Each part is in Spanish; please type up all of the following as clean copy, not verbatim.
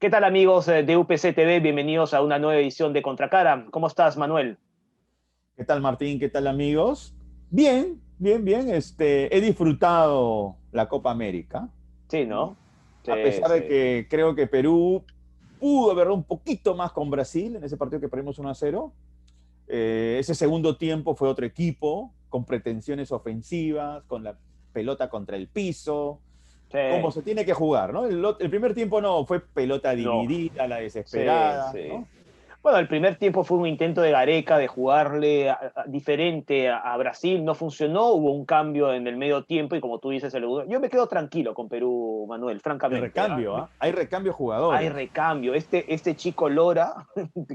¿Qué tal amigos de UPC TV? Bienvenidos a una nueva edición de Contracara. ¿Cómo estás, Manuel? ¿Qué tal, Martín? ¿Qué tal, amigos? Bien, bien, bien. He disfrutado la Copa América, Sí, ¿no? ¿no? A Sí, pesar de sí. que creo que Perú pudo haber un poquito más con Brasil en ese partido que perdimos 1-0. Ese segundo tiempo fue otro equipo, con pretensiones ofensivas, con la pelota contra el piso, como Sí. se tiene que jugar, ¿no? El primer tiempo no, fue pelota No. dividida, la Sí, desesperada, sí. ¿no? Bueno, el primer tiempo fue un intento de Gareca de jugarle diferente a Brasil. No funcionó. Hubo un cambio en el medio tiempo y como tú dices, yo me quedo tranquilo con Perú, Manuel, El francamente. ¿Ah? recambio, ¿ah? Hay recambio Hay jugadores. recambio. Este chico Lora,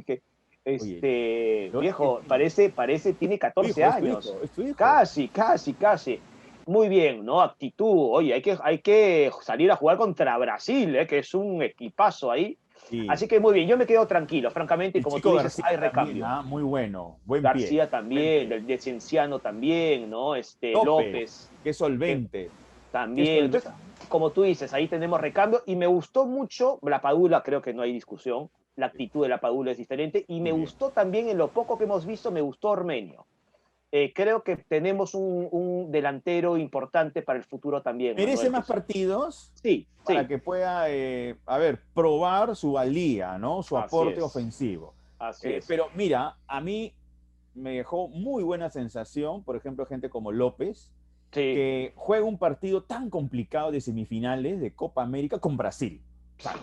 que, Oye, viejo, parece, tiene tu 14 hijo, es tu años. hijo, es tu hijo. Casi, casi, casi. Muy bien, ¿no? Actitud. Oye, hay que salir a jugar contra Brasil, que es un equipazo ahí. Así Y que muy bien, yo me quedo tranquilo, francamente, y el como tú chico dices, García hay también, recambio. ¿ah? Muy bueno, buen pie, García buen también, pie. del Cienciano también, ¿no? López, López, qué que solvente, qué también. Entonces, solvente. como tú dices, ahí tenemos recambio y me gustó mucho la Padula, creo que no hay discusión, la actitud de la Padula es diferente y me Muy bien. gustó también en lo poco que hemos visto, me gustó Ormeño. Creo que tenemos un delantero importante para el futuro también, Merece Manuel, que más es... partidos Sí, para sí, que pueda, a ver, probar su valía, ¿no? Su así aporte es, ofensivo. así es. Pero mira, a mí me dejó muy buena sensación, por ejemplo, gente como López, Sí, que juega un partido tan complicado de semifinales de Copa América con Brasil. O sea,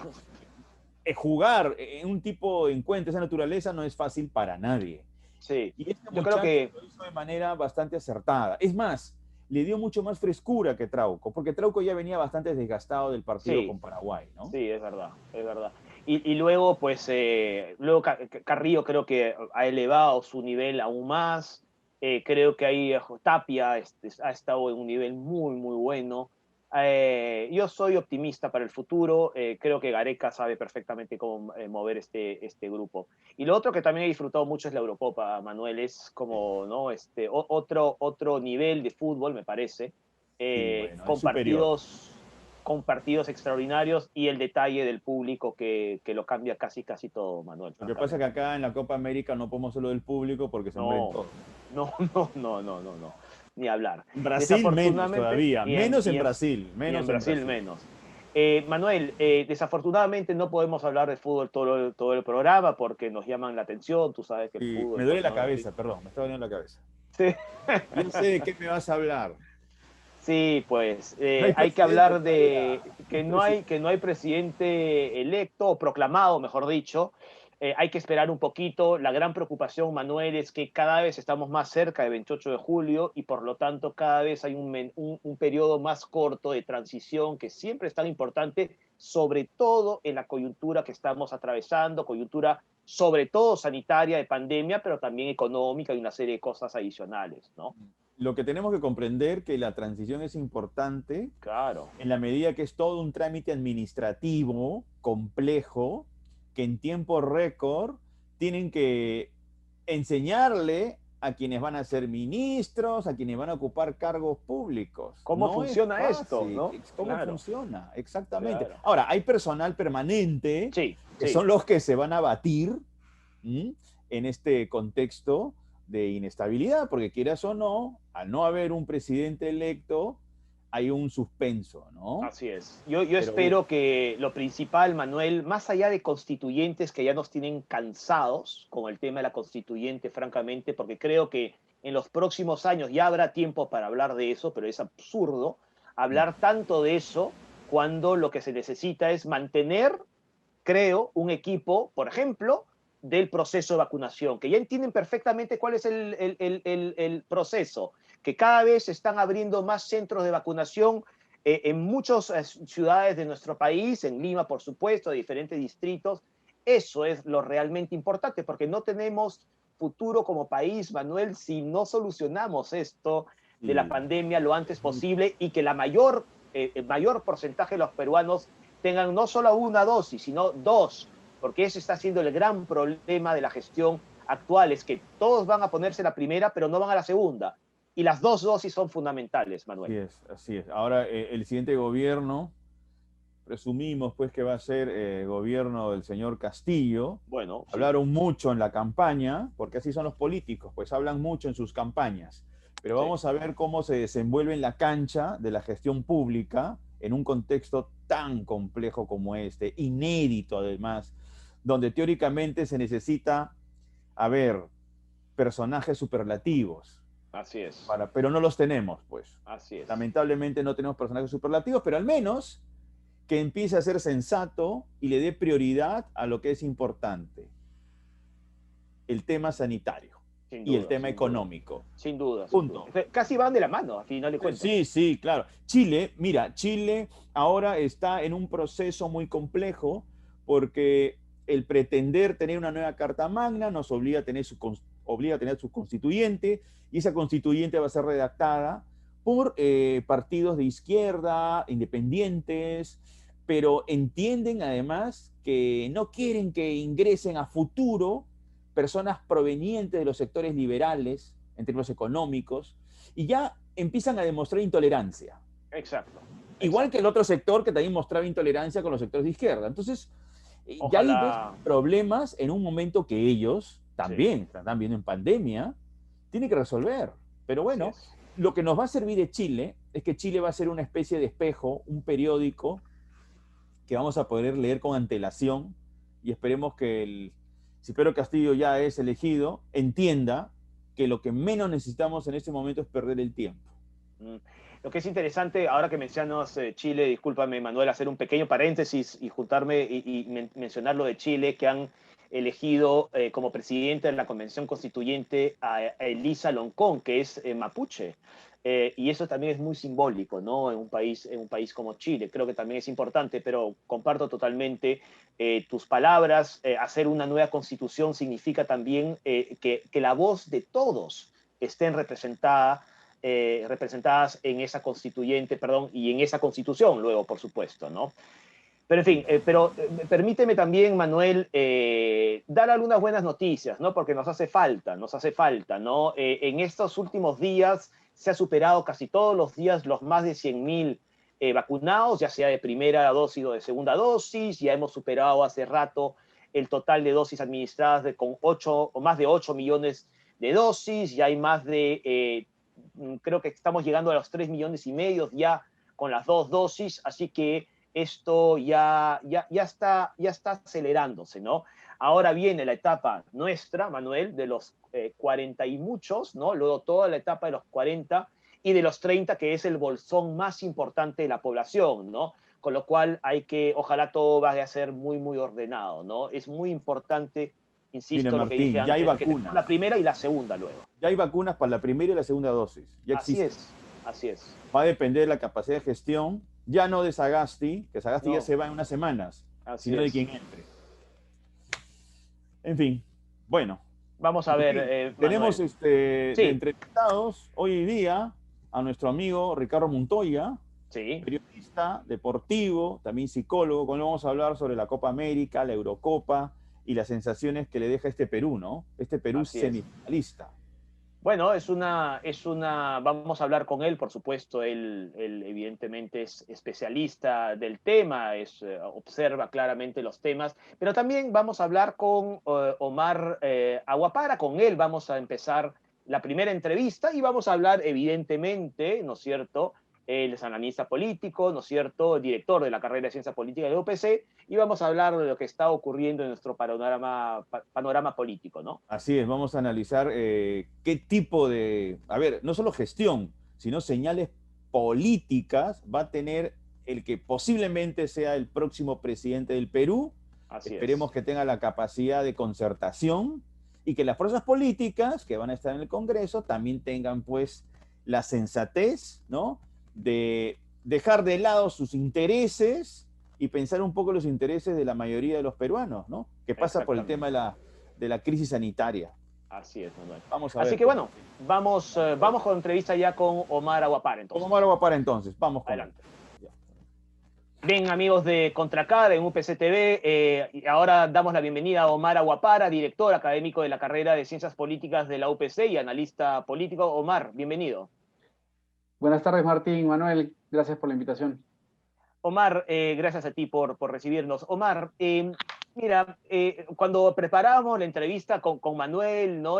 jugar en un tipo de encuentro de esa naturaleza no es fácil para nadie. sí. Y este Yo creo muchacho que lo hizo de manera bastante acertada. Es más, le dio mucho más frescura que Trauco, porque Trauco ya venía bastante desgastado del partido sí, con Paraguay, ¿no? sí, es verdad, es verdad. Y luego, pues, luego Carrillo creo que ha elevado su nivel aún más. Creo que ahí Tapia ha estado en un nivel muy, muy bueno. Yo soy optimista para el futuro. Creo que Gareca sabe perfectamente cómo mover este grupo. Y lo otro que también he disfrutado mucho es la Eurocopa, Manuel. Es como, ¿no? Otro nivel de fútbol, me parece. Sí, bueno, es Con superior. partidos extraordinarios y el detalle del público que lo cambia casi, casi todo, Manuel, Lo que pasa es que francamente. acá en la Copa América no podemos solo del público porque se mueren No, todos. no, no, no, no, no, no, ni hablar. En Brasil menos Desafortunadamente, todavía, menos en Brasil, y en menos en Brasil Brasil. menos. Manuel, desafortunadamente no podemos hablar de fútbol todo el programa porque nos llaman la atención, tú sabes que el Y fútbol, me duele pues la no. cabeza, perdón, me está doliendo la cabeza. Sí. Ya sé de qué me vas a hablar. Sí, pues No hay hay que presidente hablar todavía. de No hay que presidente. no hay presidente electo o proclamado, mejor dicho. Hay que esperar un poquito. La gran preocupación, Manuel, es que cada vez estamos más cerca del 28 de julio y por lo tanto cada vez hay un periodo más corto de transición que siempre es tan importante, sobre todo en la coyuntura que estamos atravesando, coyuntura sobre todo sanitaria de pandemia, pero también económica y una serie de cosas adicionales, ¿no? Lo que tenemos que comprender que la transición es importante Claro. en la medida que es todo un trámite administrativo complejo que en tiempo récord tienen que enseñarle a quienes van a ser ministros, a quienes van a ocupar cargos públicos. ¿Cómo No es funciona esto, fácil. no? ¿Cómo Claro, funciona? Exactamente. claro. Ahora, hay personal permanente Sí, que sí. son los que se van a batir, ¿m?, en este contexto de inestabilidad, porque quieras o no, al no haber un presidente electo, hay un suspenso, ¿no? Así es. Yo Pero bueno, espero que lo principal, Manuel, más allá de constituyentes que ya nos tienen cansados con el tema de la constituyente, francamente, porque creo que en los próximos años ya habrá tiempo para hablar de eso, pero es absurdo hablar tanto de eso cuando lo que se necesita es mantener, creo, un equipo, por ejemplo, del proceso de vacunación, que ya entienden perfectamente cuál es el proceso, que cada vez se están abriendo más centros de vacunación en muchas ciudades de nuestro país, en Lima, por supuesto, de diferentes distritos. Eso es lo realmente importante, porque no tenemos futuro como país, Manuel, si no solucionamos esto de la sí, pandemia lo antes es muy, posible y que el mayor porcentaje de los peruanos tengan no solo una dosis, sino dos, porque ese está siendo el gran problema de la gestión actual, es que todos van a ponerse la primera, pero no van a la segunda. Y las dos dosis son fundamentales, así Manuel. es, así es. Ahora, el siguiente gobierno presumimos pues que va a ser gobierno del señor Castillo. Bueno, sí, Hablaron mucho en la campaña, porque así son los políticos, pues hablan mucho en sus campañas. Pero sí. vamos a ver cómo se desenvuelve en la cancha de la gestión pública en un contexto tan complejo como este, inédito además, donde teóricamente se necesita, a ver, personajes superlativos, Así es, pero no los tenemos, pues. así es. Lamentablemente no tenemos personajes superlativos, pero al menos que empiece a ser sensato y le dé prioridad a lo que es importante, el tema sanitario Sin y el duda, tema sin duda. económico. Sin duda, sin duda. Punto. Casi van de la mano, a final de cuentas. Sí, sí, claro. Chile, mira, Chile ahora está en un proceso muy complejo porque el pretender tener una nueva Carta Magna nos obliga a tener su constituyente, y esa constituyente va a ser redactada por partidos de izquierda, independientes, pero entienden además que no quieren que ingresen a futuro personas provenientes de los sectores liberales en términos económicos, y ya empiezan a demostrar intolerancia. Exacto, Igual que exacto. el otro sector que también mostraba intolerancia con los sectores de izquierda. Entonces, ya hay pues, Ojalá, problemas en un momento que ellos sí, también están viendo en pandemia, tienen que resolver. Pero así bueno, es. lo que nos va a servir de Chile es que Chile va a ser una especie de espejo, un periódico que vamos a poder leer con antelación, y esperemos que si Pedro Castillo ya es elegido, entienda que lo que menos necesitamos en este momento es perder el tiempo. Mm. Lo que es interesante, ahora que mencionas Chile, discúlpame, Manuel, hacer un pequeño paréntesis y juntarme y mencionar lo de Chile, que han elegido como presidente de la Convención Constituyente a Elisa Loncón, que es mapuche. Y eso también es muy simbólico, ¿no? En un país como Chile. Creo que también es importante, pero comparto totalmente tus palabras. Hacer una nueva constitución significa también que la voz de todos estén representadas en esa constituyente, perdón, y en esa constitución luego, por supuesto, ¿no? Pero en fin, permíteme también, Manuel, dar algunas buenas noticias, ¿no? Porque nos hace falta, ¿no? En estos últimos días se ha superado casi todos los días los más de 100.000 vacunados, ya sea de primera dosis o de segunda dosis. Ya hemos superado hace rato el total de dosis administradas con 8 o más de 8 millones de dosis. Ya hay más de, creo que estamos llegando a los 3 millones y medio ya con las dos dosis, así que esto ya está acelerándose, ¿no? Ahora viene la etapa nuestra, Manuel, de los 40 y muchos, ¿no? Luego toda la etapa de los 40 y de los 30, que es el bolsón más importante de la población, ¿no? Con lo cual ojalá todo vaya a ser muy, muy ordenado, ¿no? Es muy importante, Mire, insisto, lo que dije Martín, ya hay antes, que tenemos vacunas. la primera y la segunda luego. Ya hay vacunas para la primera y la segunda dosis. Ya Así existen. es, así es. Va a depender de la capacidad de gestión, ya no de Sagasti, que Sagasti ya No, se va en unas semanas, así sino de es. quien entre. En fin, bueno. Vamos a ver, Martín, tenemos Manuel. de Sí, entrevistados hoy día a nuestro amigo Ricardo Montoya, sí, periodista deportivo, también psicólogo, con él vamos a hablar sobre la Copa América, la Eurocopa y las sensaciones que le deja este Perú, ¿no? Este Perú así es. semifinalista. Bueno, vamos a hablar con él, por supuesto, él evidentemente es especialista del tema, observa claramente los temas, pero también vamos a hablar con Omar Aguapara, con él vamos a empezar la primera entrevista y vamos a hablar evidentemente, ¿no es cierto? Él es analista político, ¿no es cierto? Director de la carrera de Ciencia Política de la UPC, y vamos a hablar de lo que está ocurriendo en nuestro panorama político, ¿no? Así es, vamos a analizar qué tipo a ver, no solo gestión, sino señales políticas va a tener el que posiblemente sea el próximo presidente del Perú. Así es. Esperemos que tenga la capacidad de concertación y que las fuerzas políticas que van a estar en el Congreso también tengan pues la sensatez, ¿no? De dejar de lado sus intereses y pensar un poco los intereses de la mayoría de los peruanos, ¿no? Que pasa por el tema Exactamente. de la crisis sanitaria. Así es, Manuel. Vamos a Así ver, que pues. bueno, vamos con entrevista ya con Omar Aguapar, ¿Cómo entonces. Maro va para entonces? Vamos con él. Adelante. Bien, amigos de Contracar en UPC TV, y ahora damos la bienvenida a Omar Aguapara, director académico de la carrera de Ciencias Políticas de la UPC y analista político. Omar, bienvenido. Buenas tardes, Martín, Manuel, gracias por la invitación. Omar, gracias a ti por recibirnos. Omar, mira, cuando preparábamos la entrevista con Manuel, ¿no?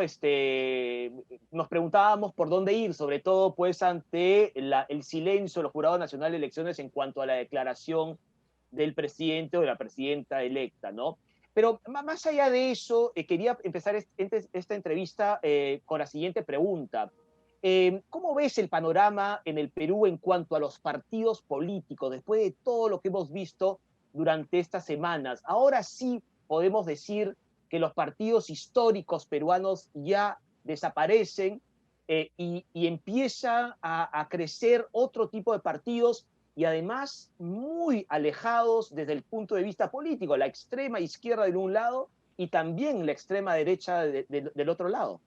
Nos preguntábamos por dónde ir, sobre todo pues ante el silencio del Jurado Nacional de Elecciones en cuanto a la declaración del presidente o de la presidenta electa, ¿no? Pero más allá de eso, quería empezar esta entrevista con la siguiente pregunta. ¿Cómo ves el panorama en el Perú en cuanto a los partidos políticos después de todo lo que hemos visto durante estas semanas? Ahora sí podemos decir que los partidos históricos peruanos ya desaparecen y empieza a crecer otro tipo de partidos y además muy alejados desde el punto de vista político, la extrema izquierda de un lado y también la extrema derecha del otro lado.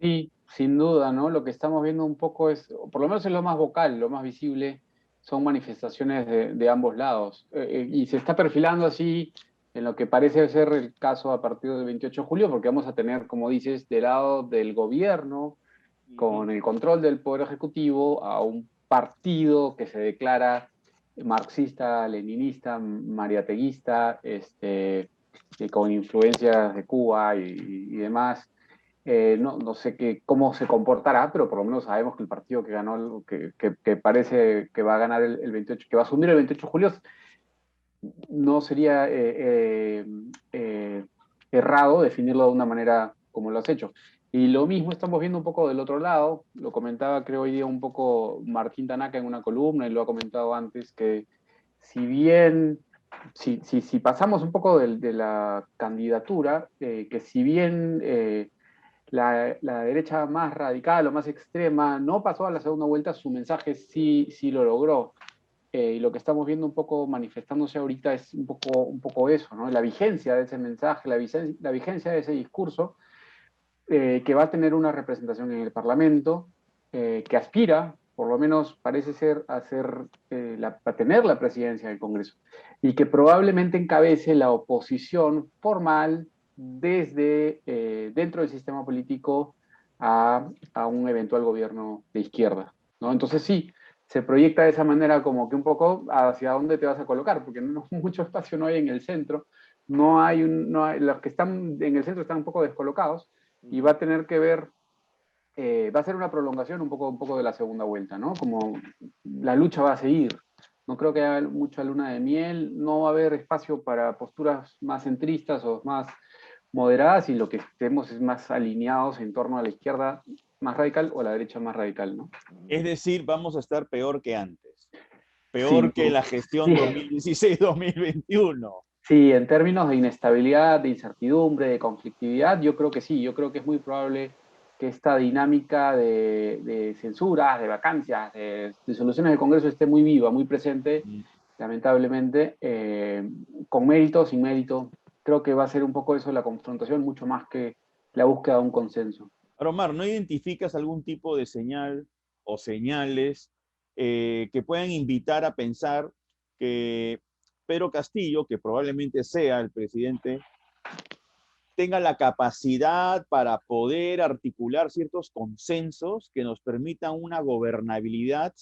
Sí, sin duda, ¿no? Lo que estamos viendo un poco es, o por lo menos es lo más vocal, lo más visible, son manifestaciones de ambos lados. Y se está perfilando así en lo que parece ser el caso a partir del 28 de julio, porque vamos a tener, como dices, del lado del gobierno, con el control del Poder Ejecutivo, a un partido que se declara marxista, leninista, mariateguista, con influencias de Cuba y demás. No sé cómo se comportará, pero por lo menos sabemos que el partido que ganó, que parece que va a ganar el 28, que va a asumir el 28 de julio, no sería errado definirlo de una manera como lo has hecho. Y lo mismo estamos viendo un poco del otro lado, lo comentaba creo hoy día un poco Martín Tanaka en una columna y lo ha comentado antes, que si bien, si pasamos un poco de la candidatura, que si bien la derecha más radical o más extrema no pasó a la segunda vuelta, su mensaje sí lo logró. Y lo que estamos viendo un poco manifestándose ahorita es un poco eso, ¿no? La vigencia de ese mensaje, la vigencia de ese discurso, que va a tener una representación en el Parlamento, que aspira, por lo menos parece ser, a tener la presidencia del Congreso, y que probablemente encabece la oposición formal desde dentro del sistema político a un eventual gobierno de izquierda, ¿no? Entonces sí, se proyecta de esa manera como que un poco hacia dónde te vas a colocar, porque no, mucho espacio no hay en el centro, los que están en el centro están un poco descolocados, y va a tener que ver, va a ser una prolongación un poco de la segunda vuelta, ¿no? Como la lucha va a seguir. No creo que haya mucha luna de miel, no va a haber espacio para posturas más centristas o más moderadas, y lo que estemos es más alineados en torno a la izquierda más radical o la derecha más radical, ¿no? Es decir, vamos a estar peor que antes, Sí, peor que la gestión sí. 2016-2021. Sí, en términos de inestabilidad, de incertidumbre, de conflictividad, yo creo que sí, yo creo que es muy probable que esta dinámica de censuras, de vacancias, de disoluciones del Congreso esté muy viva, muy presente, lamentablemente, con mérito, sin mérito. Creo que va a ser un poco eso la confrontación, mucho más que la búsqueda de un consenso. Ahora, Omar, ¿no identificas algún tipo de señal o señales que puedan invitar a pensar que Pedro Castillo, que probablemente sea el presidente, tenga la capacidad para poder articular ciertos consensos que nos permitan una gobernabilidad?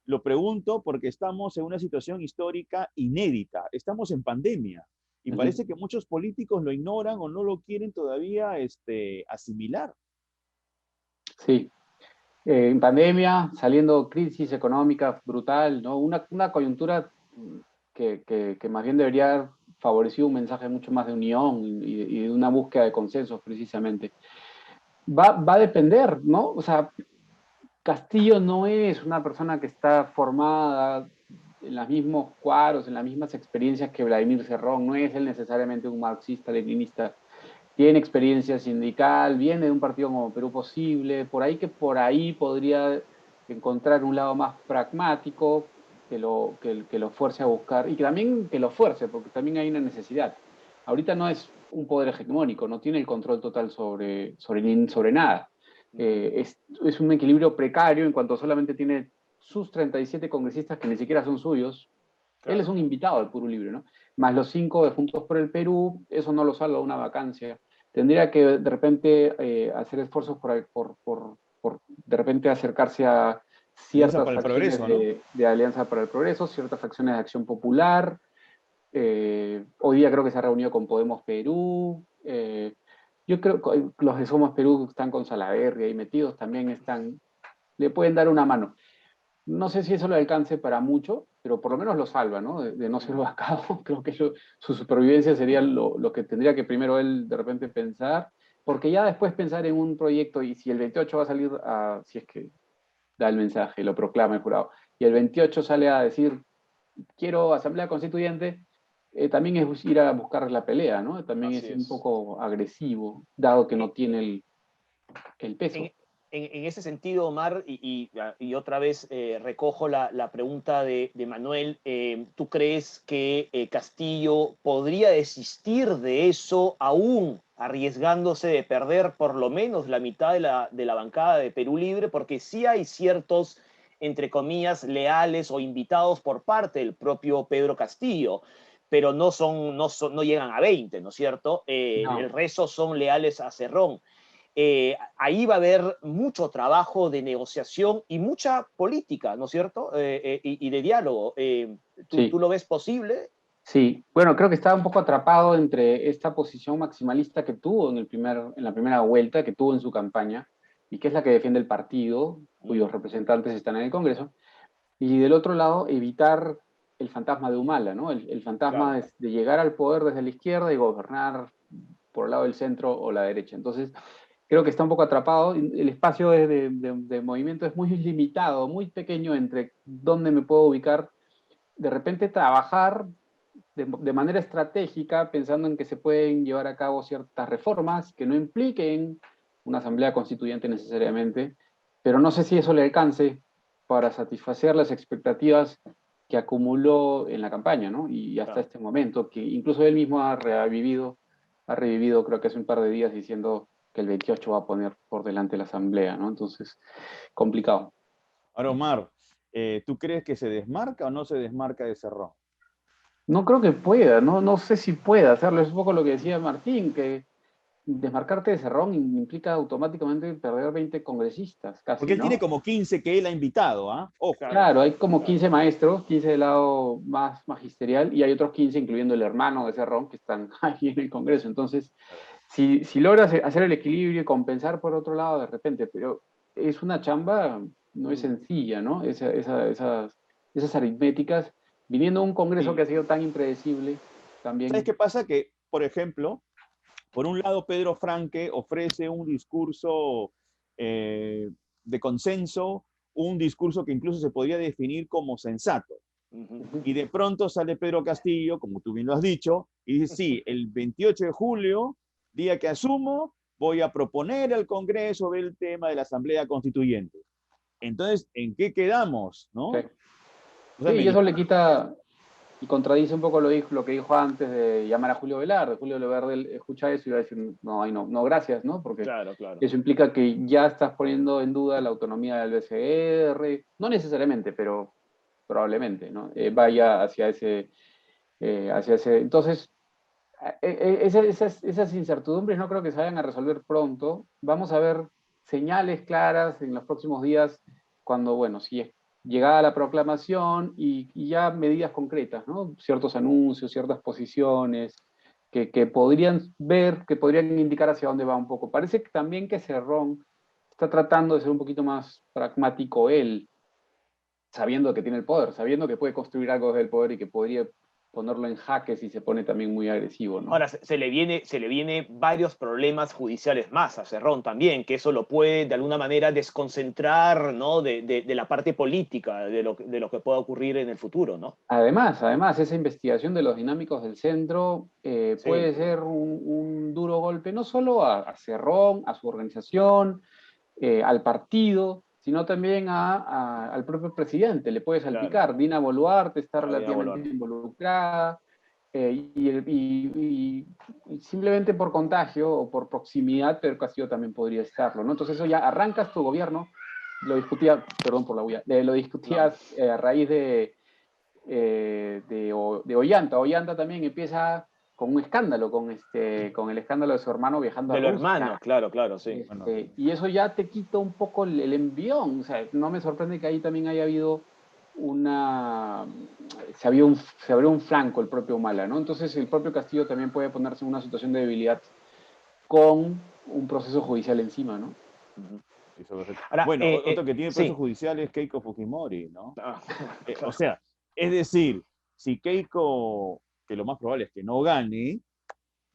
Lo pregunto porque estamos en una situación histórica inédita, estamos en pandemia y parece que muchos políticos lo ignoran o no lo quieren todavía asimilar. Sí, en pandemia, saliendo crisis económica brutal, ¿no? Una coyuntura que más bien debería haber favorecido un mensaje mucho más de unión y de una búsqueda de consensos precisamente. Va a depender, ¿no? O sea, Castillo no es una persona que está formada en los mismos cuadros, en las mismas experiencias que Vladimir Cerrón, no es él necesariamente un marxista-leninista, tiene experiencia sindical, viene de un partido como Perú Posible, por ahí podría encontrar un lado más pragmático que lo fuerce a buscar, y que también que lo fuerce, porque también hay una necesidad. Ahorita no es un poder hegemónico, no tiene el control total sobre nada. Es un equilibrio precario en cuanto solamente tiene sus 37 congresistas que ni siquiera son suyos. Él es un invitado del Perú Libre, ¿no? Más los 5 de Juntos por el Perú, eso no lo salva de una vacancia. Tendría que de repente hacer esfuerzos por de repente acercarse a Alianza ciertas para el facciones Progreso, ¿no? de Alianza para el Progreso, ciertas facciones de Acción Popular. Hoy día creo que se ha reunido con Podemos Perú. Yo creo que los de Somos Perú están con Salaverry ahí metidos, también le pueden dar una mano. No sé si eso le alcance para mucho, pero por lo menos lo salva, ¿no? De no ser vacado. Creo que su supervivencia sería lo que tendría que primero él de repente pensar, porque ya después pensar en un proyecto y si el 28 va a salir, si es que da el mensaje, lo proclama el jurado, y el 28 sale a decir, quiero asamblea constituyente, también es ir a buscar la pelea, ¿no? También Así es un es. poco agresivo, dado que no tiene el En, peso. en ese sentido, Omar, y otra vez recojo la pregunta de Manuel, ¿tú crees que Castillo podría desistir de eso aún arriesgándose de perder por lo menos la mitad de la bancada de Perú Libre? Porque sí hay ciertos, entre comillas, leales o invitados por parte del propio Pedro Castillo, pero no llegan a 20, ¿no es cierto? El No. resto son leales a Cerrón. Ahí va a haber mucho trabajo de negociación y mucha política, ¿no es cierto? Y de diálogo. ¿Tú Sí. lo ves posible? Sí, bueno, creo que estaba un poco atrapado entre esta posición maximalista que tuvo en la primera vuelta, que tuvo en su campaña, y que es la que defiende el partido, cuyos representantes están en el Congreso, y del otro lado, evitar el fantasma de Humala, ¿no? El fantasma Claro. de llegar al poder desde la izquierda y gobernar por el lado del centro o la derecha. Entonces, creo que está un poco atrapado. El espacio de movimiento es muy limitado, muy pequeño entre dónde me puedo ubicar. De repente, trabajar de manera estratégica, pensando en que se pueden llevar a cabo ciertas reformas que no impliquen una asamblea constituyente necesariamente, pero no sé si eso le alcance para satisfacer las expectativas que acumuló en la campaña, ¿no? Y hasta Claro. este momento, que incluso él mismo ha revivido creo que hace un par de días diciendo que el 28 va a poner por delante la asamblea, ¿no? Entonces, complicado. Ahora, Omar, ¿tú crees que se desmarca o no se desmarca de Cerrón? No creo que pueda, no sé si pueda hacerlo. Es un poco lo que decía Martín, que desmarcarte de Cerrón implica automáticamente perder 20 congresistas, Porque casi, él tiene ¿no? como 15 que él ha invitado, ¿ah? Ojo. Claro, Claro, hay como claro. 15 maestros, 15 del lado más magisterial, y hay otros 15, incluyendo el hermano de Cerrón, que están ahí en el Congreso. Entonces, si logras hacer el equilibrio y compensar por otro lado, de repente, pero es una chamba, no es sencilla, ¿no? Esas aritméticas, viniendo de un Congreso que Sí. ha sido tan impredecible, ¿Sabes también. qué pasa? Que, por ejemplo, por un lado, Pedro Franque ofrece un discurso de consenso, un discurso que incluso se podría definir como sensato. Ujú. Y de pronto sale Pedro Castillo, como tú bien lo has dicho, y dice, sí, el 28 de julio, día que asumo, voy a proponer al Congreso ver el tema de la Asamblea Constituyente. Entonces, ¿en qué quedamos? Sí. ¿No? O Sí, sea, y eso le quita y contradice un poco lo que dijo antes de llamar a Julio Velarde. Julio Velarde él escucha eso y va a decir, no, ay, no, no, gracias, ¿no? Porque Claro, claro. eso implica que ya estás poniendo en duda la autonomía del BCR, no necesariamente, pero probablemente, ¿no? Vaya hacia ese. Entonces, esas incertidumbres no creo que se vayan a resolver pronto. Vamos a ver señales claras en los próximos días cuando, bueno, si es llegada la proclamación y ya medidas concretas, ¿no? Ciertos anuncios, ciertas posiciones que podrían ver, que podrían indicar hacia dónde va un poco. Parece que también que Cerrón está tratando de ser un poquito más pragmático él, sabiendo que tiene el poder, sabiendo que puede construir algo desde el poder y que podría ponerlo en jaque si se pone también muy agresivo, ¿no? Ahora, se le viene varios problemas judiciales más a Cerrón también, que eso lo puede de alguna manera desconcentrar, ¿no? De la parte política, de lo que pueda ocurrir en el futuro, ¿no? Además, esa investigación de los dinámicos del centro Sí, puede ser un duro golpe no solo a Cerrón, a su organización, al partido, sino también al propio presidente. Le puede claro. salpicar. Dina Boluarte está A Dina relativamente Boluarte. involucrada y simplemente por contagio o por proximidad, Pedro Castillo también podría estarlo, ¿no? Entonces eso ya arrancas tu gobierno, lo discutía, perdón por la bulla, lo No. discutías a raíz de Ollanta. Ollanta también empieza con un escándalo, con el escándalo de su hermano viajando a De los Rusia. hermanos, claro, claro, sí. Y eso ya te quita un poco el envión. O sea, no me sorprende que ahí también haya habido se abrió un flanco el propio Humala, ¿no? Entonces el propio Castillo también puede ponerse en una situación de debilidad con un proceso judicial encima, ¿no? Ahora, Bueno, otro que tiene proceso sí. judicial es Keiko Fujimori, ¿no? Ah, O claro. sea, es decir, si Keiko, que lo más probable es que no gane,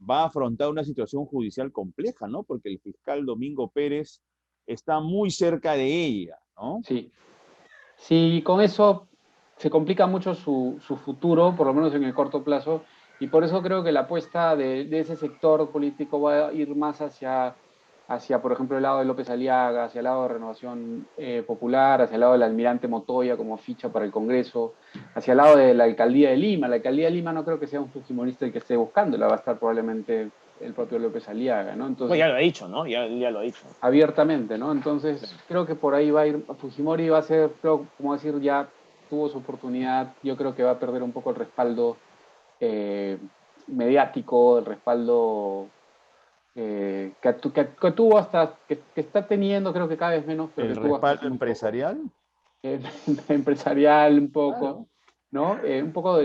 va a afrontar una situación judicial compleja, ¿no? Porque el fiscal Domingo Pérez está muy cerca de ella, ¿no? Sí. Sí, con eso se complica mucho su futuro, por lo menos en el corto plazo, y por eso creo que la apuesta de ese sector político va a ir más hacia, por ejemplo, el lado de López Aliaga, hacia el lado de Renovación Popular, hacia el lado del almirante Montoya como ficha para el Congreso, hacia el lado de la alcaldía de Lima. La alcaldía de Lima no creo que sea un fujimorista el que esté buscando, la va a estar probablemente el propio López Aliaga, ¿no? Pues Entonces, ya lo he dicho, ¿no? Ya lo he dicho. abiertamente, ¿no? Entonces, creo que por ahí va a ir, Fujimori va a ser, creo, como decir, ya tuvo su oportunidad, yo creo que va a perder un poco el respaldo eh, mediático, el respaldo que tuvo hasta, que está teniendo, creo que cada vez menos, pero El que tuvo hasta respaldo hace muy poco. empresarial, Eh, empresarial un poco, claro. ¿no? Un poco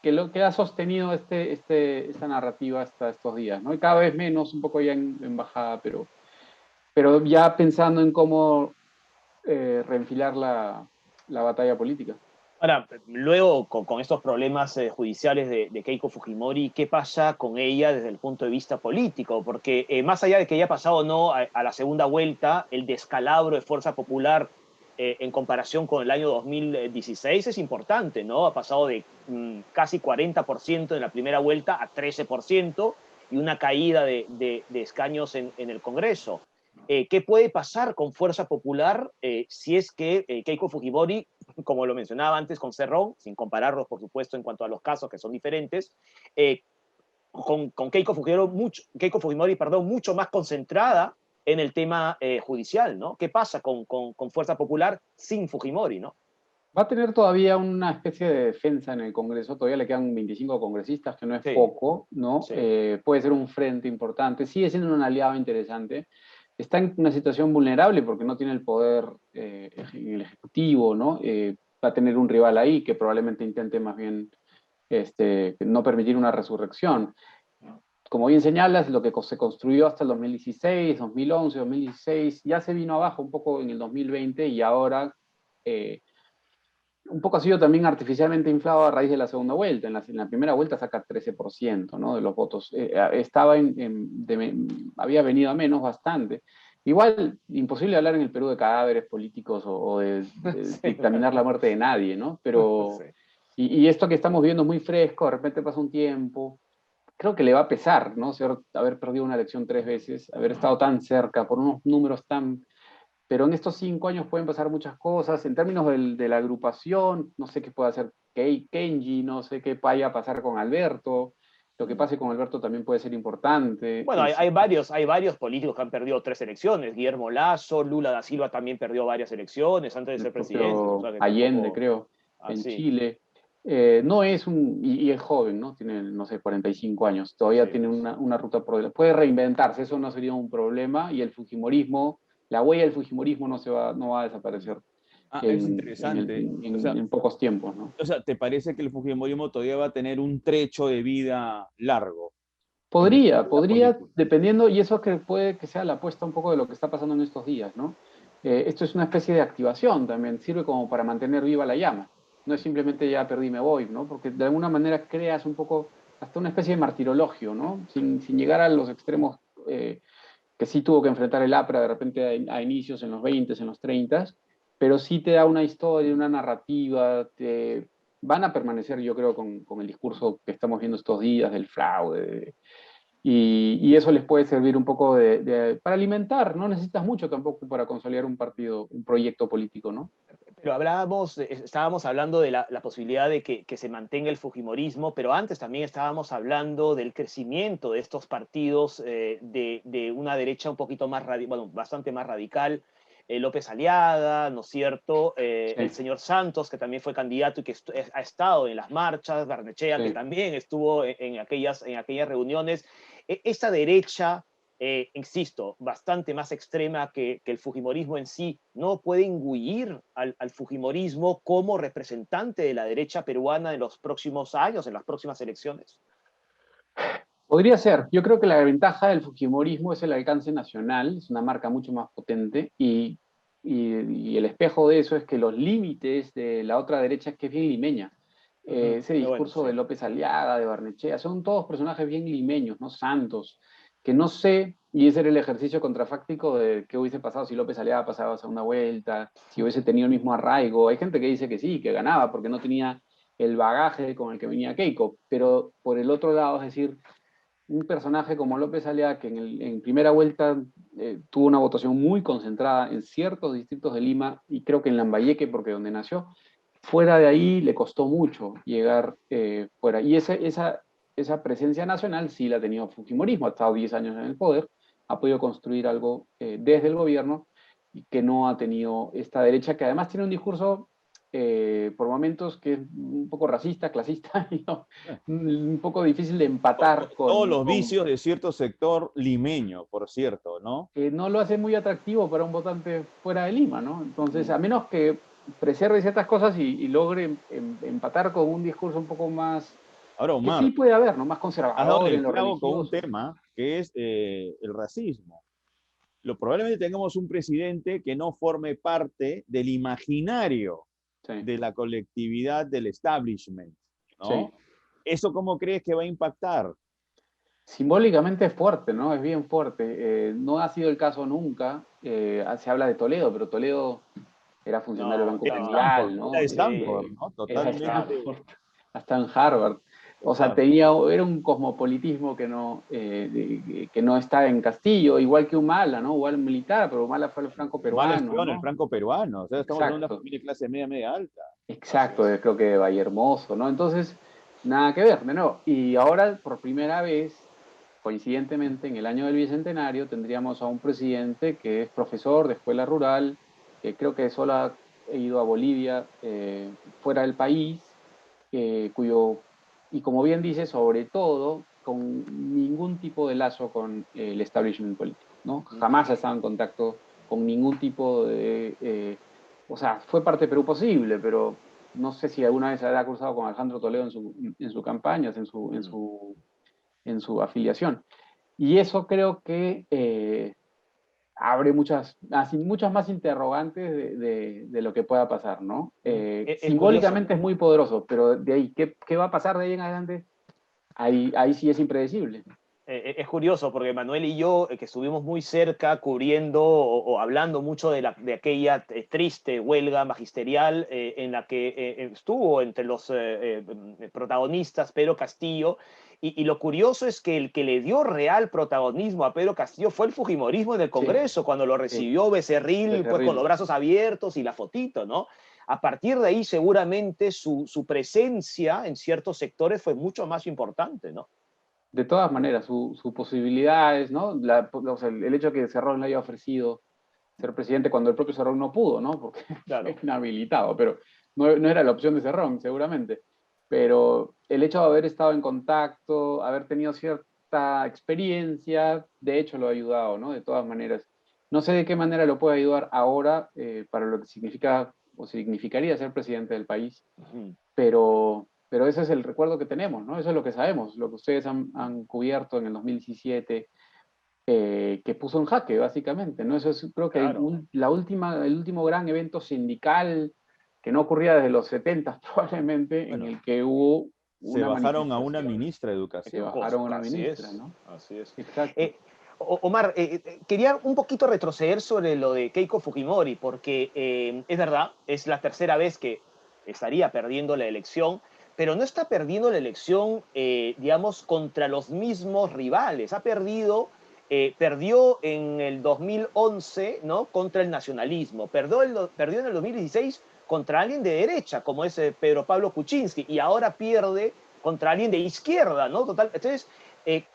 que ha sostenido esta narrativa hasta estos días, ¿no? Y cada vez menos, un poco ya en bajada, pero ya pensando en cómo reenfilar la batalla política. Ahora, luego, con estos problemas judiciales de Keiko Fujimori, ¿qué pasa con ella desde el punto de vista político? Porque más allá de que haya pasado o no a la segunda vuelta, el descalabro de Fuerza Popular en comparación con el año 2016 es importante, ¿no? Ha pasado de casi 40% en la primera vuelta a 13% y una caída de escaños en el Congreso. ¿Qué puede pasar con Fuerza Popular si es que Keiko Fujimori, como lo mencionaba antes con Cerrón, sin compararlos, por supuesto, en cuanto a los casos que son diferentes, con Keiko Fujimori, perdón, mucho más concentrada en el tema judicial, ¿no? ¿Qué pasa con Fuerza Popular sin Fujimori, ¿no? Va a tener todavía una especie de defensa en el Congreso, todavía le quedan 25 congresistas, que no es Sí, poco, ¿no? sí. Puede ser un frente importante, sigue siendo un aliado interesante. Está en una situación vulnerable porque no tiene el poder en el Ejecutivo, ¿no? Va a tener un rival ahí que probablemente intente más bien no permitir una resurrección. Como bien señalas, lo que se construyó hasta el 2016, 2011, 2016, ya se vino abajo un poco en el 2020 y ahora un poco ha sido también artificialmente inflado a raíz de la segunda vuelta. En la primera vuelta saca 13%, ¿no? De los votos. Había venido a menos bastante. Igual, imposible hablar en el Perú de cadáveres políticos o de Sí, dictaminar la muerte de nadie, ¿no? sí. Y esto que estamos viendo es muy fresco, de repente pasa un tiempo, creo que le va a pesar, ¿no? Haber perdido una elección 3 veces, haber estado tan cerca, por unos números tan... Pero en estos 5 años pueden pasar muchas cosas. En términos de la agrupación, no sé qué puede hacer Kenji, no sé qué vaya a pasar con Alberto. Lo que pase con Alberto también puede ser importante. Bueno, hay varios políticos que han perdido 3 elecciones. Guillermo Lasso, Lula da Silva también perdió varias elecciones antes de El ser presidente. O propio sea que Allende, tampoco creo, en así. Chile. No es y es joven, ¿no? Tiene, no sé, 45 años. Todavía Sí, tiene pues. una ruta por delante. Puede reinventarse, eso no sería un problema. Y el Fujimorismo, la huella del Fujimorismo no va a desaparecer Ah, es interesante. en pocos tiempos, ¿no? O sea, ¿te parece que el Fujimorismo todavía va a tener un trecho de vida largo en la Podría, política? dependiendo, y eso que puede que sea la apuesta un poco de lo que está pasando en estos días, ¿no? Esto es una especie de activación también, sirve como para mantener viva la llama. No es simplemente ya perdí, me voy, ¿no? Porque de alguna manera creas un poco hasta una especie de martirologio, ¿no? Sin llegar a los extremos que sí tuvo que enfrentar el APRA de repente a inicios en los 20, en los 30, pero sí te da una historia, una narrativa, van a permanecer, yo creo, con el discurso que estamos viendo estos días del fraude, y eso les puede servir un poco para alimentar, no necesitas mucho tampoco para consolidar un partido, un proyecto político, ¿no? Pero estábamos hablando de la posibilidad de que se mantenga el fujimorismo, pero antes también estábamos hablando del crecimiento de estos partidos de una derecha un poquito más, bueno, bastante más radical. López Aliaga, ¿no es cierto? El Sí, señor Santos, que también fue candidato y que ha estado en las marchas, Barnechea, que sí. también estuvo en aquellas reuniones. Esta derecha, insisto, bastante más extrema que el fujimorismo en sí, no puede engullir al fujimorismo como representante de la derecha peruana en los próximos años, en las próximas elecciones. Podría ser. Yo creo que la ventaja del Fujimorismo es el alcance nacional, es una marca mucho más potente y el espejo de eso es que los límites de la otra derecha es que es bien limeña. Ujú, Ese qué bueno, discurso sí. de López Aliaga, de Barnechea, son todos personajes bien limeños, ¿no? Santos, que no sé, y ese era el ejercicio contrafáctico de qué hubiese pasado si López Aliaga pasaba a segunda vuelta, si hubiese tenido el mismo arraigo. Hay gente que dice que sí, que ganaba porque no tenía el bagaje con el que venía Keiko, pero por el otro lado, es decir, un personaje como López Aliaga, que en primera vuelta tuvo una votación muy concentrada en ciertos distritos de Lima, y creo que en Lambayeque, porque donde nació, fuera de ahí le costó mucho llegar fuera. Y esa presencia nacional sí la ha tenido Fujimorismo, ha estado 10 años en el poder, ha podido construir algo desde el gobierno y que no ha tenido esta derecha, que además tiene un discurso por momentos que es un poco racista, clasista, y no, un poco difícil de empatar Todos los con vicios de cierto sector limeño, por cierto, ¿no? que no lo hace muy atractivo para un votante fuera de Lima, ¿no? Entonces, Mm. a menos que preserve ciertas cosas y logre empatar con un discurso un poco más, Ahora, que sí Omar, puede haber, ¿no? Más has dado en conservador en el lo clavo con un religioso. tema que es el racismo. Probablemente tengamos un presidente que no forme parte del imaginario Sí, de la colectividad del establishment, sí. ¿no? ¿Eso cómo crees que va a impactar? Simbólicamente es fuerte, ¿no? Es bien fuerte. No ha sido el caso nunca. Se habla de Toledo, pero Toledo era funcionario del No, Banco Era estaba. Mundial, Stanford, era ¿no? Stanford, Sí, ¿no? Era Totalmente. Stanford, hasta en Harvard. O sea, Claro. era un cosmopolitismo que no está en Castillo, igual que Humala, ¿no? Igual militar, pero Humala fue el franco Humala peruano, estuvo en el ¿no? franco peruano, o sea, estamos hablando de una Exacto, familia de clase media, media alta. así exacto, es. creo que de Vallehermoso, ¿no? Entonces, nada que ver, de nuevo. Y ahora, por primera vez, coincidentemente, en el año del Bicentenario, tendríamos a un presidente que es profesor de escuela rural, que creo que solo ha ido a Bolivia, fuera del país, cuyo, y como bien dice, sobre todo, con ningún tipo de lazo con el establishment político, ¿no? Jamás ha estado en contacto con ningún tipo de... o sea, fue parte de Perú Posible, pero no sé si alguna vez se habrá cruzado con Alejandro Toledo en su campaña, Ujú. en su afiliación. Y eso creo que abre muchas más interrogantes de lo que pueda pasar, ¿no? Es curioso, Simbólicamente es muy poderoso, pero de ahí, ¿qué va a pasar de ahí en adelante? Ahí sí es impredecible. es curioso porque Manuel y yo, que estuvimos muy cerca cubriendo o hablando mucho de aquella triste huelga magisterial en la que estuvo entre los protagonistas Pedro Castillo, y lo curioso es que el que le dio real protagonismo a Pedro Castillo fue el fujimorismo en el Sí, Congreso, cuando lo sí, recibió Becerril, pues con los Becerril. brazos abiertos y la fotito, ¿no? A partir de ahí seguramente su presencia en ciertos sectores fue mucho más importante, ¿no? De todas maneras, sus posibilidades, ¿no? O sea, el hecho de que Cerrón le haya ofrecido ser presidente cuando el propio Cerrón no pudo, ¿no? Porque fue Claro. inhabilitado, pero no era la opción de Cerrón, seguramente. Pero el hecho de haber estado en contacto, haber tenido cierta experiencia, de hecho lo ha ayudado, ¿no? De todas maneras. No sé de qué manera lo puede ayudar ahora para lo que significa o significaría ser presidente del país, Ujú. pero ese es el recuerdo que tenemos, ¿no? Eso es lo que sabemos, lo que ustedes han cubierto en el 2017 que puso en jaque, básicamente, ¿no? Eso es, creo que Claro. el último gran evento sindical que no ocurría desde los 70 probablemente, en Bueno, el que hubo se una bajaron a una manifestación. ministra de Se educación. bajaron a una Así ministra, es, ¿no? así es. Exacto. Eh, Omar, quería un poquito retroceder sobre lo de Keiko Fujimori, porque es verdad, es la tercera vez que estaría perdiendo la elección, pero no está perdiendo la elección, digamos, contra los mismos rivales. Perdió en el 2011, ¿no? Contra el nacionalismo, perdió en el 2016 contra alguien de derecha, como es Pedro Pablo Kuczynski, y ahora pierde contra alguien de izquierda, ¿no? Total, entonces,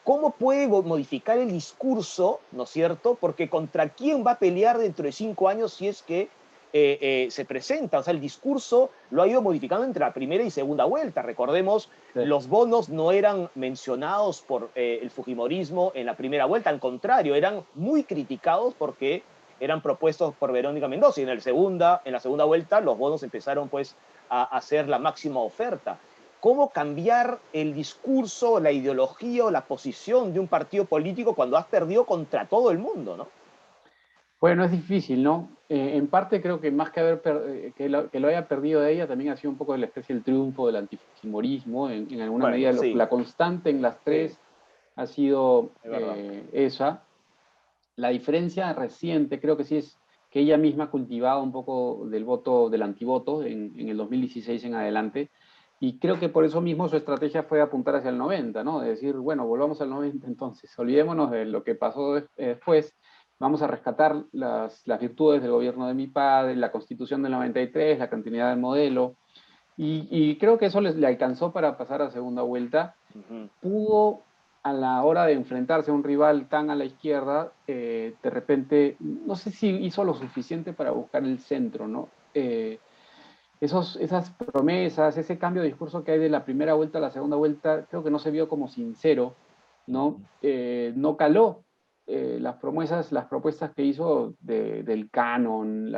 ¿cómo puede modificar el discurso, ¿no es cierto? Porque contra quién va a pelear dentro de 5 años si es que se presenta. O sea, el discurso lo ha ido modificando entre la primera y segunda vuelta. Recordemos, Sí. los bonos no eran mencionados por el fujimorismo en la primera vuelta, al contrario, eran muy criticados porque eran propuestos por Verónica Mendoza, y en la segunda vuelta los bonos empezaron pues a hacer la máxima oferta. ¿Cómo cambiar el discurso, la ideología o la posición de un partido político cuando has perdido contra todo el mundo, ¿no? Bueno, es difícil, ¿no? En parte creo que más que que lo haya perdido de ella, también ha sido un poco de la especie del triunfo del antifujimorismo. En alguna Bueno, medida, sí, la constante en las sí, tres ha sido es verdad. esa. La diferencia reciente creo que sí es que ella misma cultivaba un poco del voto, del antivoto en el 2016 en adelante. Y creo que por eso mismo su estrategia fue apuntar hacia el 90, ¿no? De decir, bueno, volvamos al 90 entonces, olvidémonos de lo que pasó después, vamos a rescatar las virtudes del gobierno de mi padre, la constitución del 93, la continuidad del modelo. Y creo que eso le alcanzó para pasar a segunda vuelta. Ujú. Pudo, a la hora de enfrentarse a un rival tan a la izquierda, de repente, no sé si hizo lo suficiente para buscar el centro, ¿no? Esas promesas, ese cambio de discurso que hay de la primera vuelta a la segunda vuelta, creo que no se vio como sincero, ¿no? No caló las propuestas que hizo del canon,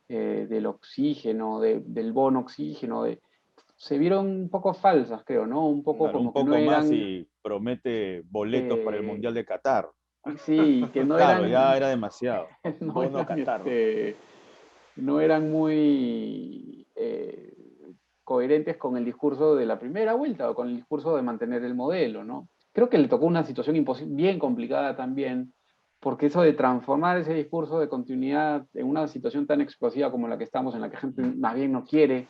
del oxígeno, del bono oxígeno, se vieron un poco falsas, creo, ¿no? Un poco Claro, un como que no poco más eran, y promete boletos para el eh, Mundial de Qatar. sí, que no Claro, eran, ya era demasiado. no Bono eran, Qatar. no eran muy coherentes con el discurso de la primera vuelta o con el discurso de mantener el modelo, ¿no? Creo que le tocó una situación bien complicada también, porque eso de transformar ese discurso de continuidad en una situación tan explosiva como la que estamos, en la que gente más bien no quiere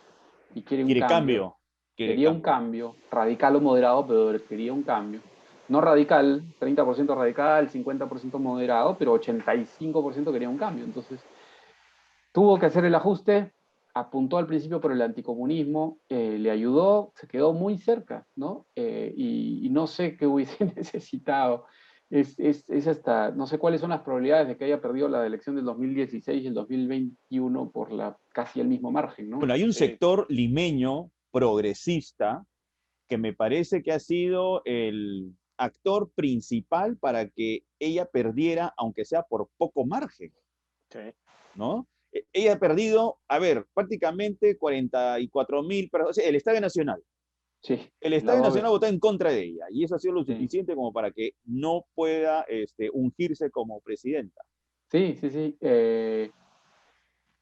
y quiere un Quiere cambio, cambio, quiere quería un cambio. cambio, radical o moderado, pero quería un cambio. No radical, 30% radical, 50% moderado, pero 85% quería un cambio. Entonces, tuvo que hacer el ajuste, apuntó al principio por el anticomunismo, le ayudó, se quedó muy cerca, ¿no? Y no sé qué hubiese necesitado. Es hasta, no sé cuáles son las probabilidades de que haya perdido la elección del 2016 y el 2021 por casi el mismo margen, ¿no? Bueno, hay un Sí. sector limeño progresista que me parece que ha sido el actor principal para que ella perdiera, aunque sea por poco margen, Sí. ¿no? Ella ha perdido, a ver, prácticamente 44.000, pero o sea, el Estadio Nacional. Sí, El las Estadio dos Nacional veces. votó en contra de ella y eso ha sido lo Sí, suficiente como para que no pueda ungirse como presidenta. sí, sí. Sí.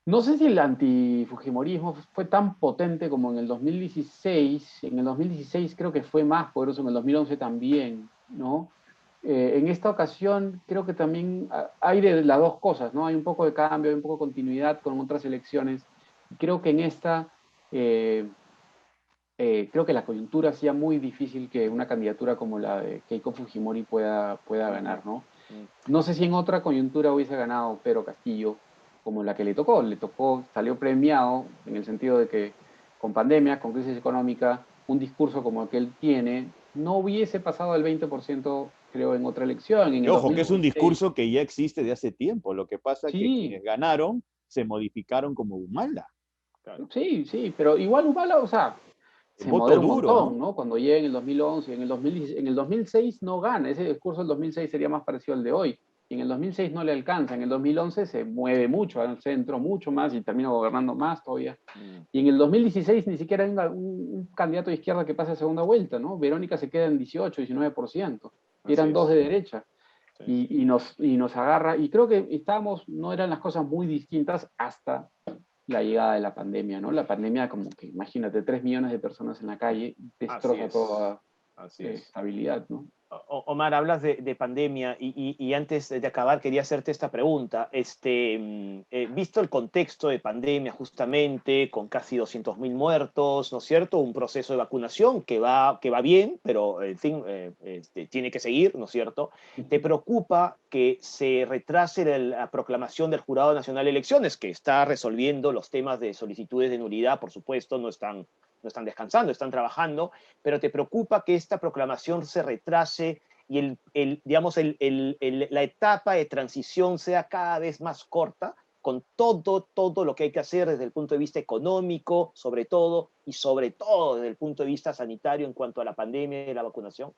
No sé si el antifujimorismo fue tan potente como en el 2016. En el 2016 creo que fue más poderoso, en el 2011 también, ¿no? En esta ocasión creo que también hay de las dos cosas, ¿no? Hay un poco de cambio, hay un poco de continuidad con otras elecciones. Creo que en esta, eh, creo que la coyuntura hacía muy difícil que una candidatura como la de Keiko Fujimori pueda Ujú. ganar, ¿no? Mm. No sé si en otra coyuntura hubiese ganado Pedro Castillo como la que le tocó, salió premiado en el sentido de que con pandemia, con crisis económica, un discurso como el que él tiene no hubiese pasado el 20%, creo, en otra elección, en Y el ojo, que es un 2016. discurso que ya existe de hace tiempo. Lo que pasa es que Sí, quienes ganaron se modificaron como Humala. Claro. sí, pero igual Humala, o sea, El se voto modera un duro, montón, ¿no? ¿no? Cuando llega en el 2011, en el 2006 no gana, ese discurso del 2006 sería más parecido al de hoy, y en el 2006 no le alcanza, en el 2011 se mueve mucho al centro, mucho más, y termina gobernando más todavía, Mm. y en el 2016 ni siquiera hay un candidato de izquierda que pase a segunda vuelta, ¿no? Verónica se queda en 18, 19%, y Así eran dos de es. derecha, Sí. y nos agarra, y creo que no eran las cosas muy distintas hasta la llegada de la pandemia, ¿no? La pandemia, como que imagínate, 3 millones de personas en la calle, Así destroza es. toda Así es. estabilidad, ¿no? Omar, hablas de pandemia y antes de acabar quería hacerte esta pregunta. Visto el contexto de pandemia justamente, con casi 200.000 muertos, ¿no es cierto? Un proceso de vacunación que va bien, pero en fin, tiene que seguir, ¿no es cierto? ¿Te preocupa que se retrase la proclamación del Jurado Nacional de Elecciones, que está resolviendo los temas de solicitudes de nulidad, por supuesto, no están no están descansando, están trabajando, pero te preocupa que esta proclamación se retrase y digamos, la etapa de transición sea cada vez más corta, con todo lo que hay que hacer desde el punto de vista económico, sobre todo, y sobre todo desde el punto de vista sanitario en cuanto a la pandemia y la vacunación?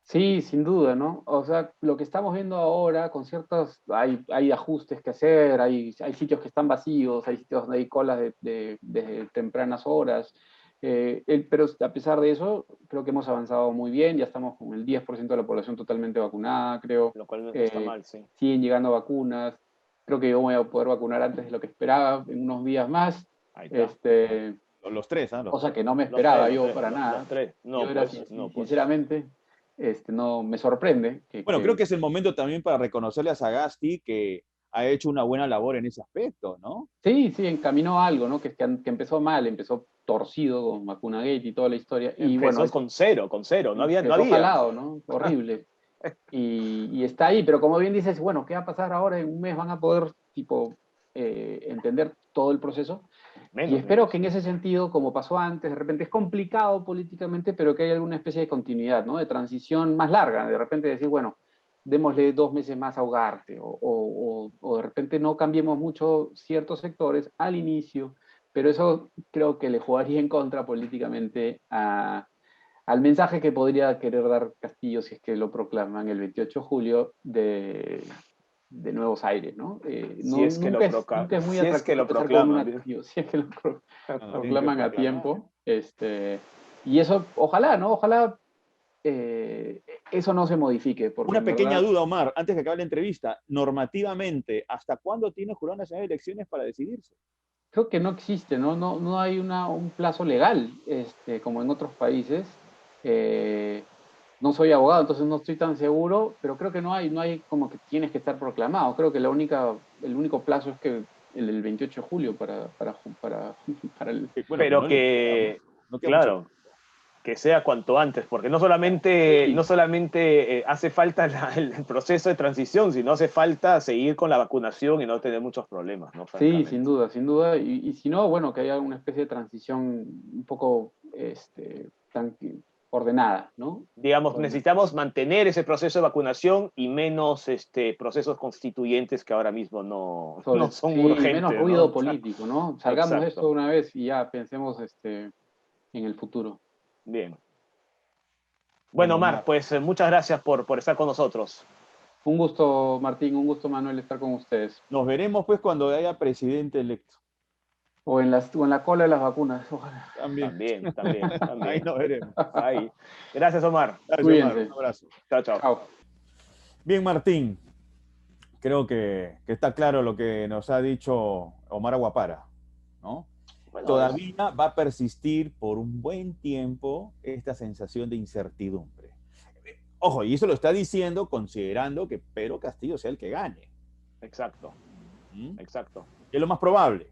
Sí, sin duda, ¿no? O sea, lo que estamos viendo ahora, con hay ajustes que hacer, hay sitios que están vacíos, hay sitios donde hay colas desde tempranas horas, pero a pesar de eso, creo que hemos avanzado muy bien, ya estamos con el 10% de la población totalmente vacunada, creo. Lo cual no está mal, sí. Siguen llegando vacunas, creo que yo voy a poder vacunar antes de lo que esperaba, en unos días más. Ahí está. Los tres, ¿ah? Cosa que no me esperaba yo para nada. Los tres. No, yo era, pues, no, pues. sinceramente, no me sorprende. Bueno, creo que es el momento también para reconocerle a Sagasti que ha hecho una buena labor en ese aspecto, ¿no? Sí, encaminó algo, ¿no? Que empezó mal, empezó torcido con Vacunagate y toda la historia. Y empezó bueno, con cero, no había. Jalado, ¿no? Horrible. y está ahí, pero como bien dices, bueno, ¿qué va a pasar ahora? En un mes van a poder, entender todo el proceso. Y espero que en ese sentido, como pasó antes, de repente es complicado políticamente, pero que haya alguna especie de continuidad, ¿no? De transición más larga, de repente decir, bueno, démosle 2 meses más a Ugarte, o de repente no cambiemos mucho ciertos sectores al inicio, pero eso creo que le jugaría en contra políticamente al mensaje que podría querer dar Castillo si es que lo proclaman el 28 de julio de nuevos aires, ¿no? Si es que nunca lo es muy atractivo. Si es que lo proclaman. Si es que lo proclaman a tiempo. Y eso, ojalá, ¿no? Ojalá eso no se modifique. Una pequeña duda, Omar, antes de acabar la entrevista. Normativamente, ¿hasta cuándo tiene el Jurado Nacional de Elecciones para decidirse? Creo que no existe, ¿no? No hay un plazo legal, como en otros países. No soy abogado, entonces no estoy tan seguro, pero creo que no hay como que tienes que estar proclamado. Creo que el único plazo es que el 28 de julio para el... Bueno, pero que, claro, que sea cuanto antes, porque no solamente hace falta el proceso de transición, sino hace falta seguir con la vacunación y no tener muchos problemas, ¿no? Sí, sin duda. Y si no, bueno, que haya una especie de transición un poco ordenada, ¿no? Digamos, necesitamos mantener ese proceso de vacunación y menos procesos constituyentes que ahora mismo no son urgentes. Menos ruido político, ¿no? Salgamos de esto una vez y ya pensemos en el futuro. Bien. Bueno, Omar, pues muchas gracias por estar con nosotros. Un gusto, Martín, un gusto, Manuel, estar con ustedes. Nos veremos pues cuando haya presidente electo. O en la cola de las vacunas, ojalá. También. Ahí nos veremos. Ahí. Gracias, Omar. Gracias, Omar. Un abrazo. Chao. Bien, Martín. Creo que está claro lo que nos ha dicho Omar Aguapara, ¿no? Bueno, todavía va a persistir por un buen tiempo esta sensación de incertidumbre. Ojo, y eso lo está diciendo considerando que Pedro Castillo sea el que gane. Exacto. Exacto. Es lo más probable.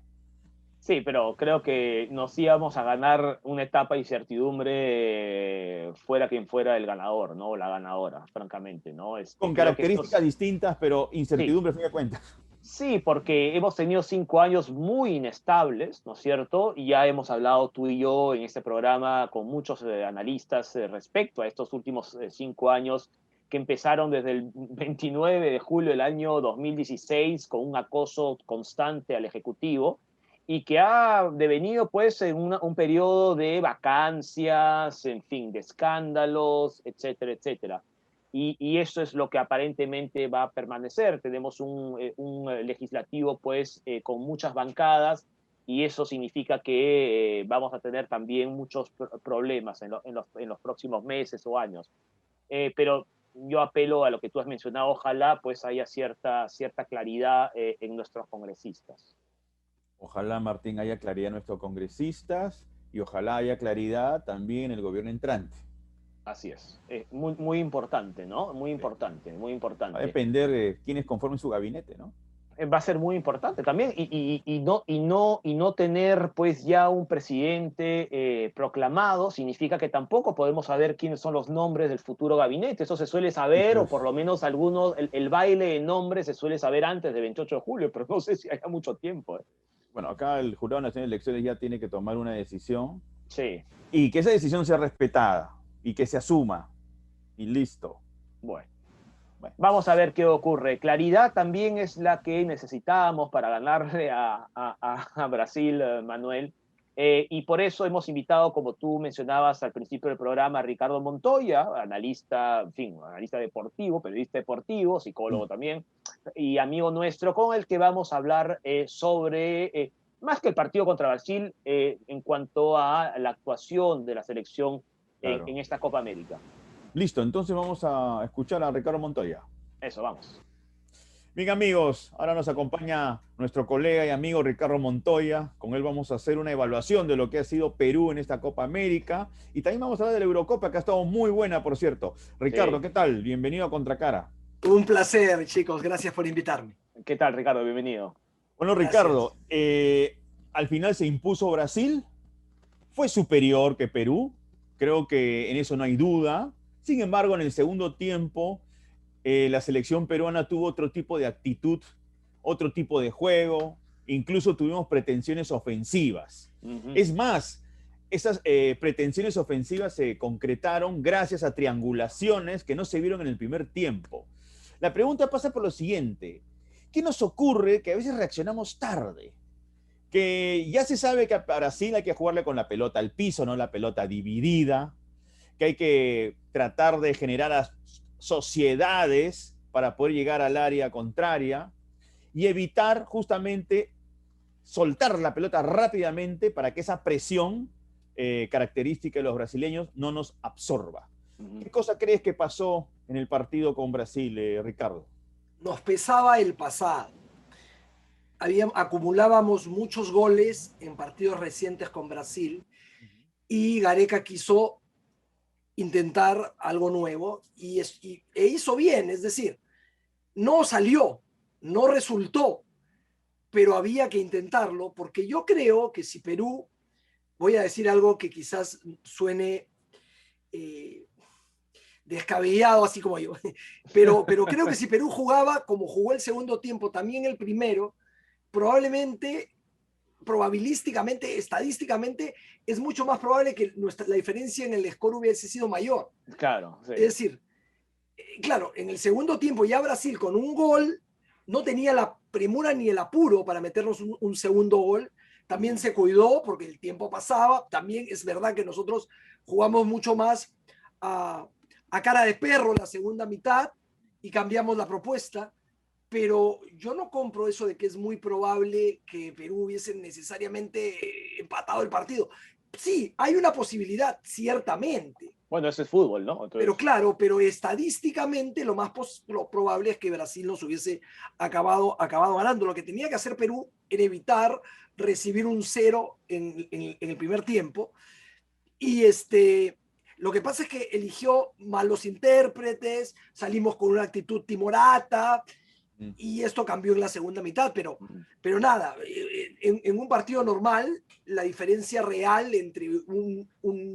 Sí, pero creo que nos íbamos a ganar una etapa de incertidumbre fuera quien fuera el ganador, ¿no? O la ganadora, francamente, ¿no? Con características distintas, pero incertidumbre, fin de cuentas. Sí, porque hemos tenido 5 años muy inestables, ¿no es cierto? Y ya hemos hablado tú y yo en este programa con muchos analistas respecto a estos últimos 5 años que empezaron desde el 29 de julio del año 2016 con un acoso constante al Ejecutivo y que ha devenido pues en un periodo de vacancias, en fin, de escándalos, etcétera, etcétera. Y eso es lo que aparentemente va a permanecer. Tenemos un legislativo pues con muchas bancadas y eso significa que vamos a tener también muchos problemas en los próximos meses o años. Pero yo apelo a lo que tú has mencionado, ojalá pues haya cierta claridad en nuestros congresistas. Ojalá, Martín, haya claridad en nuestros congresistas y ojalá haya claridad también en el gobierno entrante. Así es. Muy importante, ¿no? Muy importante. Va a depender de quiénes conformen su gabinete, ¿no? Va a ser muy importante también y no tener pues ya un presidente proclamado significa que tampoco podemos saber quiénes son los nombres del futuro gabinete. Eso se suele saber, o por lo menos el baile de nombres se suele saber antes del 28 de julio, pero no sé si haya mucho tiempo. Bueno, acá el Jurado Nacional de Elecciones ya tiene que tomar una decisión Sí. Y que esa decisión sea respetada y que se asuma. Y listo. Bueno. Vamos a ver qué ocurre. Claridad también es la que necesitábamos para ganarle a Brasil, Manuel. Y por eso hemos invitado, como tú mencionabas al principio del programa, a Ricardo Montoya, analista, en fin, analista deportivo, periodista deportivo, psicólogo también, y amigo nuestro, con el que vamos a hablar sobre, más que el partido contra Brasil, en cuanto a la actuación de la selección Claro. en esta Copa América. Listo, entonces vamos a escuchar a Ricardo Montoya. Eso, vamos. Bien, amigos, ahora nos acompaña nuestro colega y amigo Ricardo Montoya. Con él vamos a hacer una evaluación de lo que ha sido Perú en esta Copa América. Y también vamos a hablar de la Eurocopa, que ha estado muy buena, por cierto. Ricardo, Sí. ¿qué tal? Bienvenido a Contracara. Un placer, chicos. Gracias por invitarme. ¿Qué tal, Ricardo? Bienvenido. Bueno, Ricardo, al final se impuso Brasil. Fue superior que Perú. Creo que en eso no hay duda. Sin embargo, en el segundo tiempo, la selección peruana tuvo otro tipo de actitud, otro tipo de juego, incluso tuvimos pretensiones ofensivas. Es más, esas pretensiones ofensivas se concretaron gracias a triangulaciones que no se vieron en el primer tiempo. La pregunta pasa por lo siguiente: ¿qué nos ocurre que a veces reaccionamos tarde? Que ya se sabe que a Brasil hay que jugarle con la pelota al piso, no la pelota dividida, que hay que tratar de generar sociedades para poder llegar al área contraria y evitar justamente soltar la pelota rápidamente para que esa presión característica de los brasileños no nos absorba. ¿Qué cosa crees que pasó en el partido con Brasil, Ricardo? Nos pesaba el pasado. Acumulábamos muchos goles en partidos recientes con Brasil y Gareca quiso intentar algo nuevo e hizo bien, es decir, no salió, no resultó, pero había que intentarlo, porque yo creo que si Perú, voy a decir algo que quizás suene descabellado, así como yo, pero creo que si Perú jugaba como jugó el segundo tiempo, también el primero, probablemente, probabilísticamente, estadísticamente, es mucho más probable que la diferencia en el score hubiese sido mayor. Claro, sí. Es decir, claro, en el segundo tiempo ya Brasil con un gol no tenía la premura ni el apuro para meternos un segundo gol. También se cuidó porque el tiempo pasaba. También es verdad que nosotros jugamos mucho más a cara de perro la segunda mitad y cambiamos la propuesta. Pero yo no compro eso de que es muy probable que Perú hubiese necesariamente empatado el partido. Sí, hay una posibilidad, ciertamente. Bueno, eso es fútbol, ¿no? Entonces... Pero claro, pero estadísticamente lo más probable es que Brasil nos hubiese acabado ganando. Lo que tenía que hacer Perú era evitar recibir un 0 en el primer tiempo. Y lo que pasa es que eligió malos intérpretes, salimos con una actitud timorata, y esto cambió en la segunda mitad, pero nada, en un partido normal, la diferencia real entre un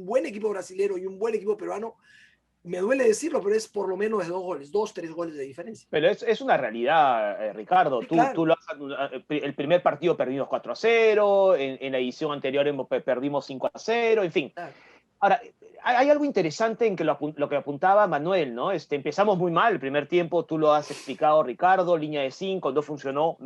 buen equipo brasilero y un buen equipo peruano, me duele decirlo, pero es por lo menos de 2 goles, 2, 3 goles de diferencia. Pero es una realidad, Ricardo. Sí, claro. El primer partido perdimos 4-0, en la edición anterior perdimos 5-0, en fin. Claro. Ahora, hay algo interesante en que lo que apuntaba Manuel, ¿no? Empezamos muy mal el primer tiempo, tú lo has explicado, Ricardo, línea de 5, no funcionó,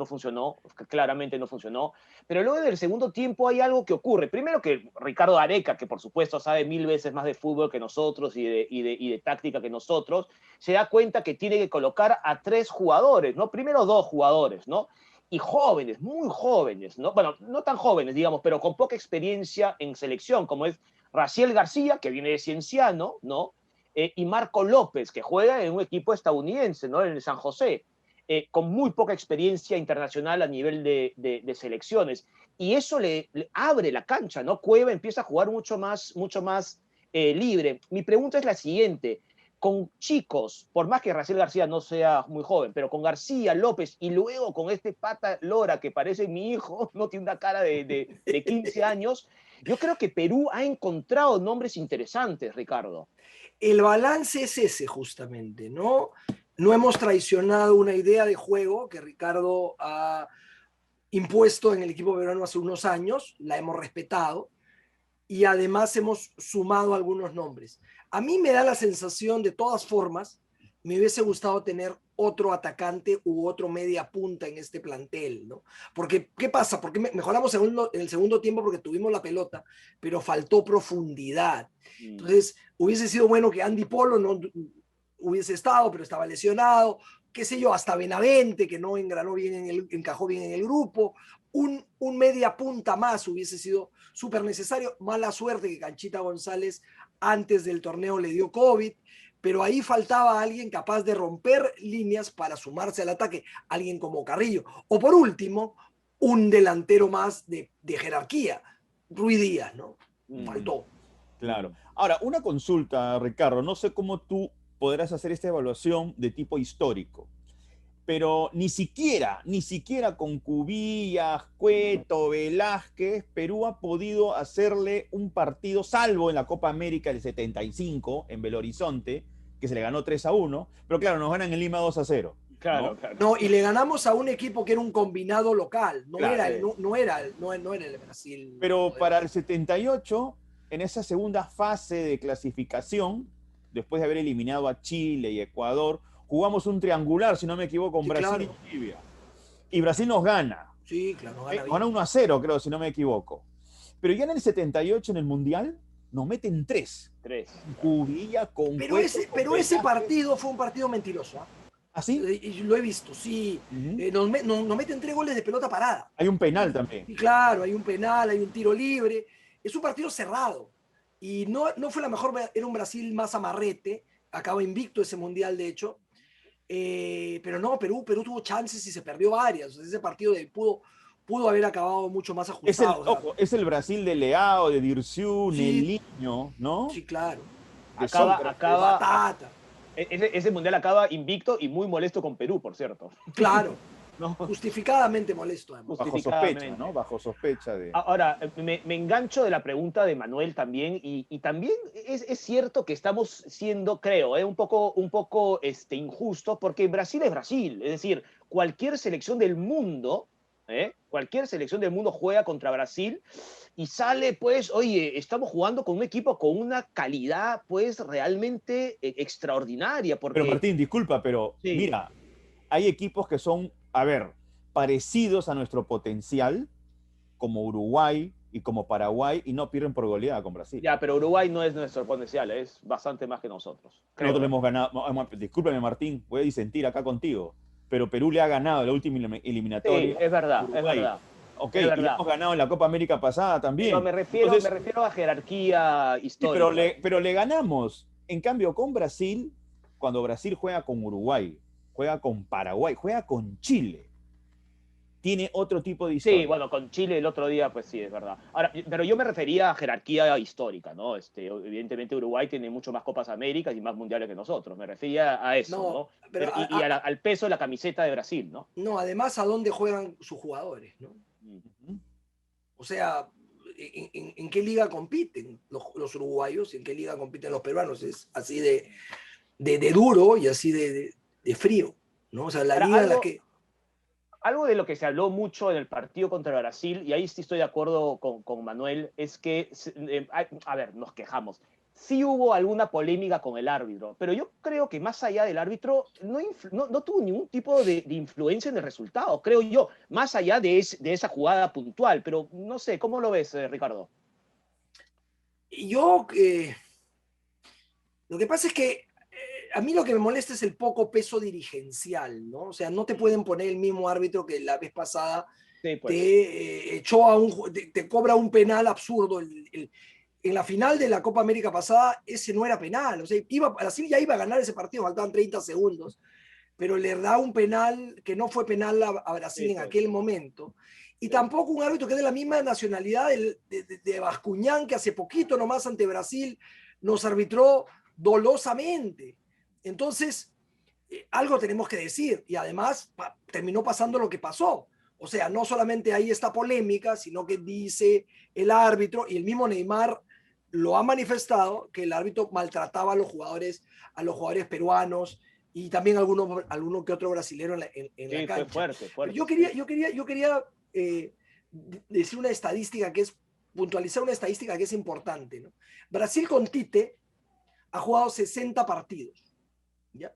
claramente no funcionó. Pero luego del segundo tiempo hay algo que ocurre. Primero que Ricardo Gareca, que por supuesto sabe 1000 veces más de fútbol que nosotros y de táctica que nosotros, se da cuenta que tiene que colocar a 3 jugadores, ¿no? Primero 2 jugadores, ¿no? Y jóvenes, muy jóvenes, ¿no? Bueno, no tan jóvenes, digamos, pero con poca experiencia en selección, como es Raciel García, que viene de Cienciano, ¿no? Y Marco López, que juega en un equipo estadounidense, ¿no? En el San José, con muy poca experiencia internacional a nivel de selecciones. Y eso le abre la cancha, ¿no? Cueva empieza a jugar mucho más libre. Mi pregunta es la siguiente: con chicos, por más que Raciel García no sea muy joven, pero con García, López y luego con este pata Lora que parece mi hijo, no tiene una cara de 15 años, yo creo que Perú ha encontrado nombres interesantes, Ricardo. El balance es ese justamente, ¿no? No hemos traicionado una idea de juego que Ricardo ha impuesto en el equipo peruano hace unos años, la hemos respetado, y además hemos sumado algunos nombres. A mí me da la sensación, de todas formas, me hubiese gustado tener otro atacante u otro media punta en este plantel, ¿no? Porque, ¿qué pasa? Porque mejoramos en el segundo tiempo porque tuvimos la pelota, pero faltó profundidad. Entonces, hubiese sido bueno que Andy Polo no hubiese estado, pero estaba lesionado, qué sé yo, hasta Benavente, que no engranó bien encajó bien en el grupo. Un media punta más hubiese sido súper necesario. Mala suerte que Canchita González antes del torneo le dio COVID, pero ahí faltaba alguien capaz de romper líneas para sumarse al ataque, alguien como Carrillo. O por último, un delantero más de jerarquía, Ruiz Díaz, ¿no? Faltó. Claro. Ahora, una consulta, Ricardo. No sé cómo tú podrás hacer esta evaluación de tipo histórico, pero ni siquiera con Cubillas, Cueto, Velázquez, Perú ha podido hacerle un partido, salvo en la Copa América del 75, en Belo Horizonte, que se le ganó 3-1, pero claro, nos ganan en Lima 2-0. Claro, ¿no? claro. No, y le ganamos a un equipo que era un combinado local, no, Claro, era, no era el Brasil. Pero para el 78, en esa segunda fase de clasificación, después de haber eliminado a Chile y Ecuador, jugamos un triangular, si no me equivoco, con Sí, Brasil claro. y Bolivia. Y Brasil nos gana. Sí, claro, gana bien. Gana 1-0, creo, si no me equivoco. Pero ya en el 78, en el Mundial, nos meten 3. Cubilla con Pero Cueto, pero ese partido fue un partido mentiroso. ¿Ah, sí? Y lo he visto, sí. Nos meten 3 goles de pelota parada. Hay un penal también. Y claro, hay un penal, hay un tiro libre. Es un partido cerrado. Y no fue la mejor, era un Brasil más amarrete. Acaba invicto ese Mundial, de hecho. Pero no, Perú tuvo chances y se perdió varias. O sea, ese partido pudo haber acabado mucho más ajustado. Es el Brasil de Leao, de Dirceu, Sí. Nelinho, ¿no? Sí, claro. Acaba ese mundial acaba invicto y muy molesto con Perú, por cierto. Claro. ¿No? Justificadamente molesto, además. Bajo sospecha, ¿no? Bajo sospecha de... Ahora, me engancho de la pregunta de Manuel también, y también es cierto que estamos siendo, creo, un poco injustos, porque Brasil es Brasil. Es decir, cualquier selección del mundo juega contra Brasil y sale, pues, oye, estamos jugando con un equipo con una calidad, pues, realmente extraordinaria. Porque... Pero Martín, disculpa, pero sí. Mira, hay equipos que son, parecidos a nuestro potencial, como Uruguay y como Paraguay, y no pierden por goleada con Brasil. Ya, pero Uruguay no es nuestro potencial, es bastante más que nosotros. Nosotros le hemos ganado, discúlpame Martín, voy a disentir acá contigo, pero Perú le ha ganado la última eliminatoria. Sí, es verdad, es verdad. Ok, y le hemos ganado en la Copa América pasada también. Pero me refiero a jerarquía histórica. Sí, pero le ganamos. En cambio, con Brasil, cuando Brasil juega con Uruguay, juega con Paraguay, juega con Chile, tiene otro tipo de historia. Sí, bueno, con Chile el otro día, pues sí, es verdad. Ahora, pero yo me refería a jerarquía histórica, ¿no? Evidentemente Uruguay tiene mucho más Copas Américas y más mundiales que nosotros. Me refería a eso, ¿no? Pero al peso de la camiseta de Brasil, ¿no? No, además a dónde juegan sus jugadores, ¿no? O sea, ¿en qué liga compiten los uruguayos? ¿En qué liga compiten los peruanos? Es así de duro y así de frío, ¿no? O sea, la liga en la que... Algo de lo que se habló mucho en el partido contra Brasil, y ahí sí estoy de acuerdo con Manuel, es que, a ver, nos quejamos. Sí hubo alguna polémica con el árbitro, pero yo creo que más allá del árbitro no tuvo ningún tipo de influencia en el resultado, creo yo, más allá de esa jugada puntual. Pero no sé, ¿cómo lo ves, Ricardo? Yo, lo que pasa es que a mí lo que me molesta es el poco peso dirigencial, ¿no? O sea, no te pueden poner el mismo árbitro que la vez pasada sí, pues. Te cobra un penal absurdo. En la final de la Copa América pasada, ese no era penal. O sea, Brasil ya iba a ganar ese partido, faltaban 30 segundos, pero le da un penal que no fue penal a Brasil sí, en aquel momento. Y tampoco un árbitro que es de la misma nacionalidad de Bascuñán, que hace poquito nomás ante Brasil nos arbitró dolosamente. Entonces, algo tenemos que decir. Y además terminó pasando lo que pasó. O sea, no solamente hay esta polémica, sino que dice el árbitro, y el mismo Neymar lo ha manifestado, que el árbitro maltrataba a los jugadores peruanos y también alguno que otro brasilero en la cancha. Fue fuerte. Yo quería decir una estadística que es puntualizar una estadística que es importante, ¿no? Brasil con Tite ha jugado 60 partidos, ¿ya?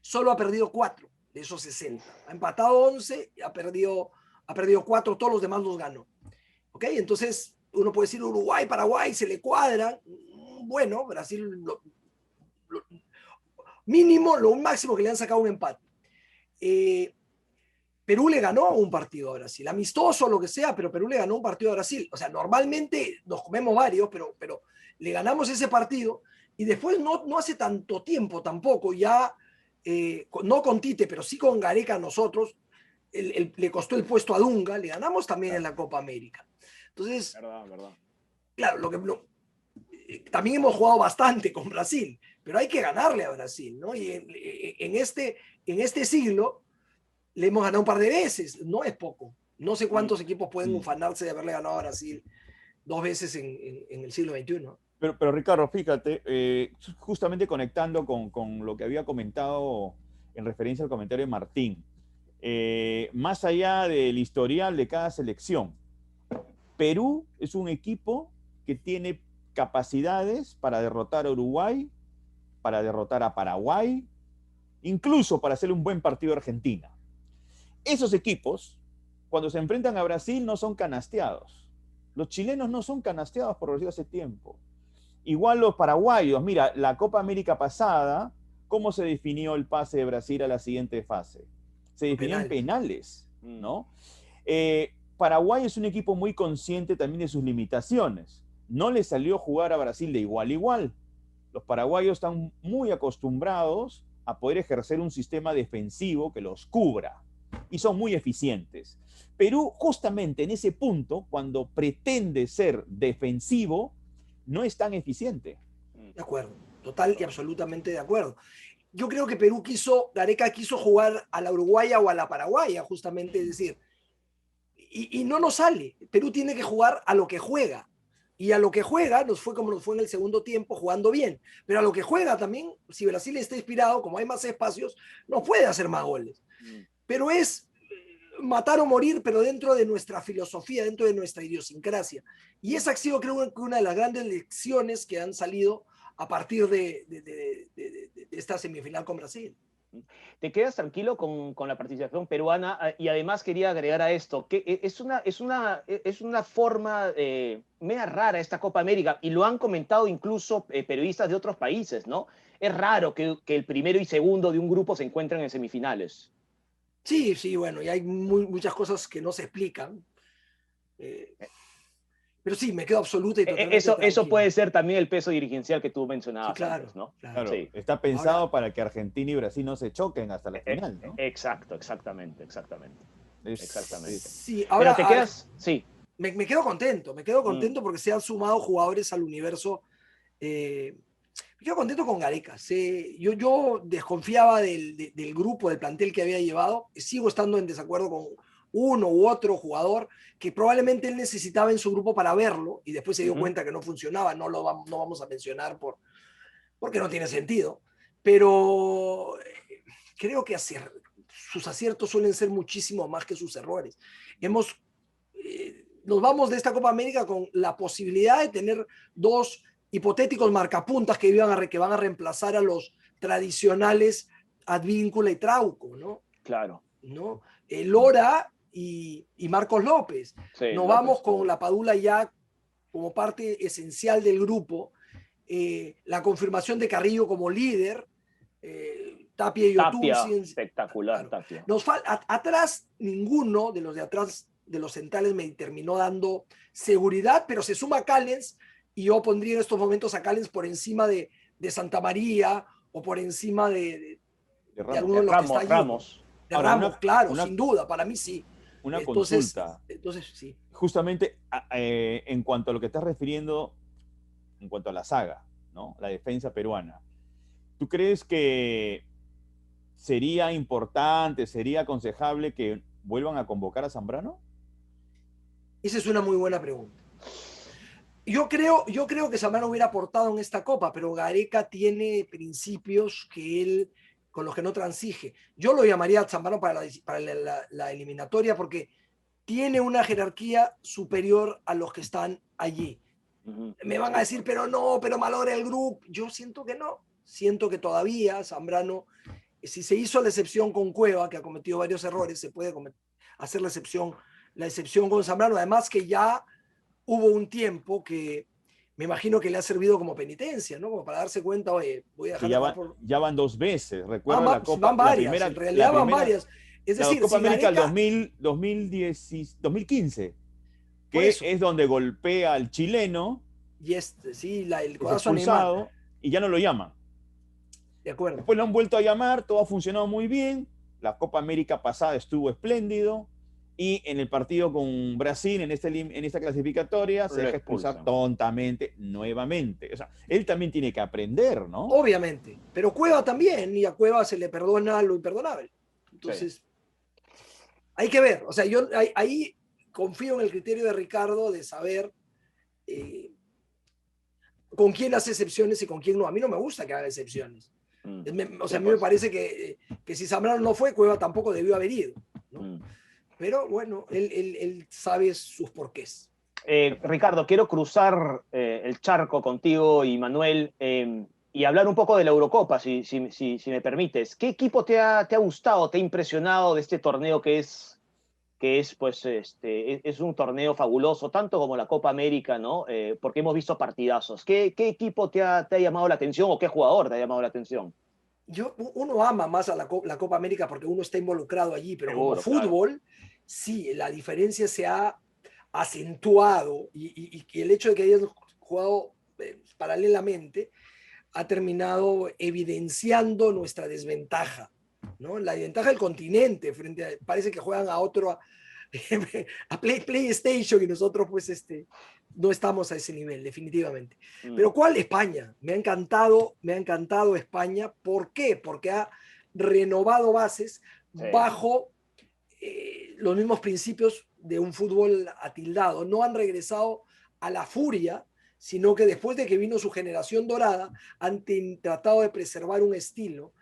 Solo ha perdido 4 de esos 60. Ha empatado 11 y ha perdido 4, todos los demás los ganó. ¿Ok? Entonces, uno puede decir Uruguay, Paraguay, se le cuadran. Bueno, Brasil, mínimo, lo máximo que le han sacado un empate. Perú le ganó un partido a Brasil, amistoso, lo que sea, pero Perú le ganó un partido a Brasil. O sea, normalmente nos comemos varios, pero le ganamos ese partido y después no hace tanto tiempo tampoco, ya no con Tite, pero sí con Gareca nosotros, le costó el puesto a Dunga, le ganamos también en la Copa América. Entonces, verdad. Claro, también hemos jugado bastante con Brasil, pero hay que ganarle a Brasil, ¿no? Y en este siglo le hemos ganado un par de veces, no es poco. No sé cuántos equipos pueden ufanarse de haberle ganado a Brasil 2 veces en el siglo XXI. Pero Ricardo, fíjate, justamente conectando con lo que había comentado en referencia al comentario de Martín, más allá del historial de cada selección, Perú es un equipo que tiene capacidades para derrotar a Uruguay, para derrotar a Paraguay, incluso para hacer un buen partido a Argentina. Esos equipos, cuando se enfrentan a Brasil, no son canasteados. Los chilenos no son canasteados por Brasil hace tiempo. Igual los paraguayos, mira, la Copa América pasada, ¿cómo se definió el pase de Brasil a la siguiente fase? Se definió en penales, ¿no? Paraguay es un equipo muy consciente también de sus limitaciones. No le salió jugar a Brasil de igual a igual. Los paraguayos están muy acostumbrados a poder ejercer un sistema defensivo que los cubra y son muy eficientes. Perú, justamente en ese punto, cuando pretende ser defensivo, no es tan eficiente. De acuerdo, total y absolutamente de acuerdo. Yo creo que Gareca quiso jugar a la uruguaya o a la paraguaya, justamente, es decir, y no nos sale. Perú tiene que jugar a lo que juega. Y a lo que juega nos fue como nos fue en el segundo tiempo, jugando bien. Pero a lo que juega también, si Brasil está inspirado, como hay más espacios, no puede hacer más goles. Pero es matar o morir, pero dentro de nuestra filosofía, dentro de nuestra idiosincrasia. Y esa ha sido, creo, una de las grandes lecciones que han salido a partir de esta semifinal con Brasil. ¿Te quedas tranquilo con la participación peruana? Y además quería agregar a esto, que es una forma media rara esta Copa América, y lo han comentado incluso periodistas de otros países, ¿no? Es raro que el primero y segundo de un grupo se encuentren en semifinales. Sí, bueno, y hay muchas cosas que no se explican. Pero sí, me quedo absoluta y totalmente eso puede ser también el peso dirigencial que tú mencionabas, sí, claro, antes, ¿no? Claro, sí. Está pensado para que Argentina y Brasil no se choquen hasta la final, ¿no? Exactamente. Sí, ahora, pero te quedas, sí. Me quedo contento porque se han sumado jugadores al universo. Me quedo contento con Gareca. Yo desconfiaba del grupo, del plantel que había llevado. Sigo estando en desacuerdo con uno u otro jugador que probablemente él necesitaba en su grupo para verlo y después se dio cuenta que no funcionaba. No vamos a mencionar porque no tiene sentido. Pero creo que sus aciertos suelen ser muchísimo más que sus errores. Nos vamos de esta Copa América con la posibilidad de tener 2 hipotéticos marcapuntas que van a reemplazar a los tradicionales Advíncula y Trauco, ¿no? Claro. ¿No? Lora y Marcos López. Sí, Nos vamos con la Padula ya como parte esencial del grupo, la confirmación de Carrillo como líder, Tapia y Yotun. Espectacular, claro. Tapia. Atrás, ninguno de los de atrás de los centrales me terminó dando seguridad, pero se suma Callens y yo pondría en estos momentos a Callens por encima de Santa María o por encima de alguno de los que está allí. Ramos. Ramos, claro, sin duda, para mí sí. Consulta. Entonces, sí. Justamente en cuanto a lo que estás refiriendo, en cuanto a la saga, ¿no? La defensa peruana. ¿Tú crees que sería importante, sería aconsejable que vuelvan a convocar a Zambrano? Esa es una muy buena pregunta. Yo creo que Zambrano hubiera aportado en esta Copa, pero Gareca tiene principios con los que no transige. Yo lo llamaría a Zambrano para la eliminatoria porque tiene una jerarquía superior a los que están allí. Me van a decir, pero no, pero malogra el grupo. Yo siento que no. Siento que todavía Zambrano, si se hizo la excepción con Cueva, que ha cometido varios errores, se puede hacer la excepción con Zambrano. Además que ya hubo un tiempo que me imagino que le ha servido como penitencia, ¿no? Como para darse cuenta, oye, voy a dejar ya van 2 veces. Recuerda la Copa. Van varias, la primera, en realidad van varias. Es decir, la Copa América Gareca, 2015, que eso, es donde golpea al chileno, y sí, el es codazo a Neymar. expulsado, y ya no lo llama. De acuerdo. Después lo han vuelto a llamar, todo ha funcionado muy bien. La Copa América pasada estuvo espléndido. Y en el partido con Brasil, en esta clasificatoria, se deja expulsar tontamente nuevamente. O sea, él también tiene que aprender, ¿no? Obviamente. Pero Cueva también, y a Cueva se le perdona lo imperdonable. Entonces, hay que ver. O sea, yo ahí confío en el criterio de Ricardo de saber con quién hace excepciones y con quién no. A mí no me gusta que haga excepciones. O sea, a mí me parece que si Zambrano no fue, Cueva tampoco debió haber ido, ¿no? Pero bueno, él sabe sus porqués. Ricardo, quiero cruzar el charco contigo y Manuel y hablar un poco de la Eurocopa, si me permites. ¿Qué equipo te ha gustado, te ha impresionado de este torneo que es pues, es un torneo fabuloso, tanto como la Copa América, ¿no? Porque hemos visto partidazos. ¿Qué equipo te ha llamado la atención o qué jugador te ha llamado la atención? Uno ama más a la Copa América porque uno está involucrado allí, pero seguro, como fútbol, claro, sí, la diferencia se ha acentuado y el hecho de que hayan jugado paralelamente ha terminado evidenciando nuestra desventaja, ¿no? La desventaja del continente, parece que juegan a otro, a PlayStation y nosotros pues no estamos a ese nivel, definitivamente. Pero ¿cuál? España. Me ha encantado España. ¿Por qué? Porque ha renovado bases bajo los mismos principios de un fútbol atildado. No han regresado a la furia, sino que después de que vino su generación dorada, han tratado de preservar un estilo,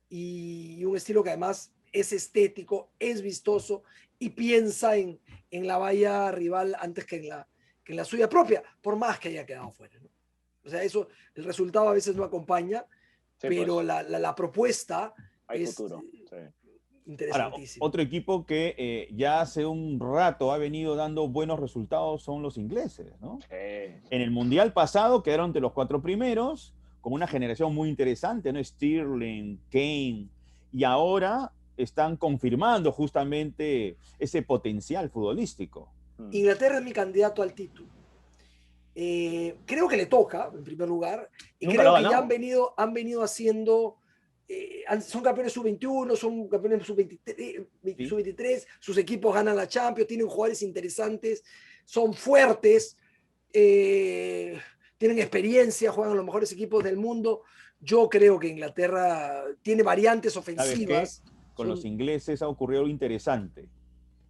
y un estilo que además es estético, es vistoso y piensa en la valla rival antes que en la suya propia, por más que haya quedado fuera, ¿no? O sea, eso, el resultado a veces no acompaña, pero pues, la propuesta hay es futuro. interesantísima. Ahora, otro equipo que ya hace un rato ha venido dando buenos resultados son los ingleses, ¿no? En el Mundial pasado quedaron entre los 4 primeros, con una generación muy interesante, ¿no? Sterling, Kane, y ahora están confirmando justamente ese potencial futbolístico. Inglaterra es mi candidato al título. Creo que le toca, en primer lugar, y nunca creo que ya han venido haciendo, son campeones sub-21, son campeones sub-23, sub-23, sus equipos ganan la Champions, tienen jugadores interesantes, son fuertes, tienen experiencia, juegan a los mejores equipos del mundo. Yo creo que Inglaterra tiene variantes ofensivas. Con los ingleses ha ocurrido algo interesante,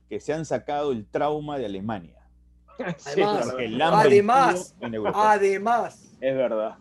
que se han sacado el trauma de Alemania. Además, es verdad.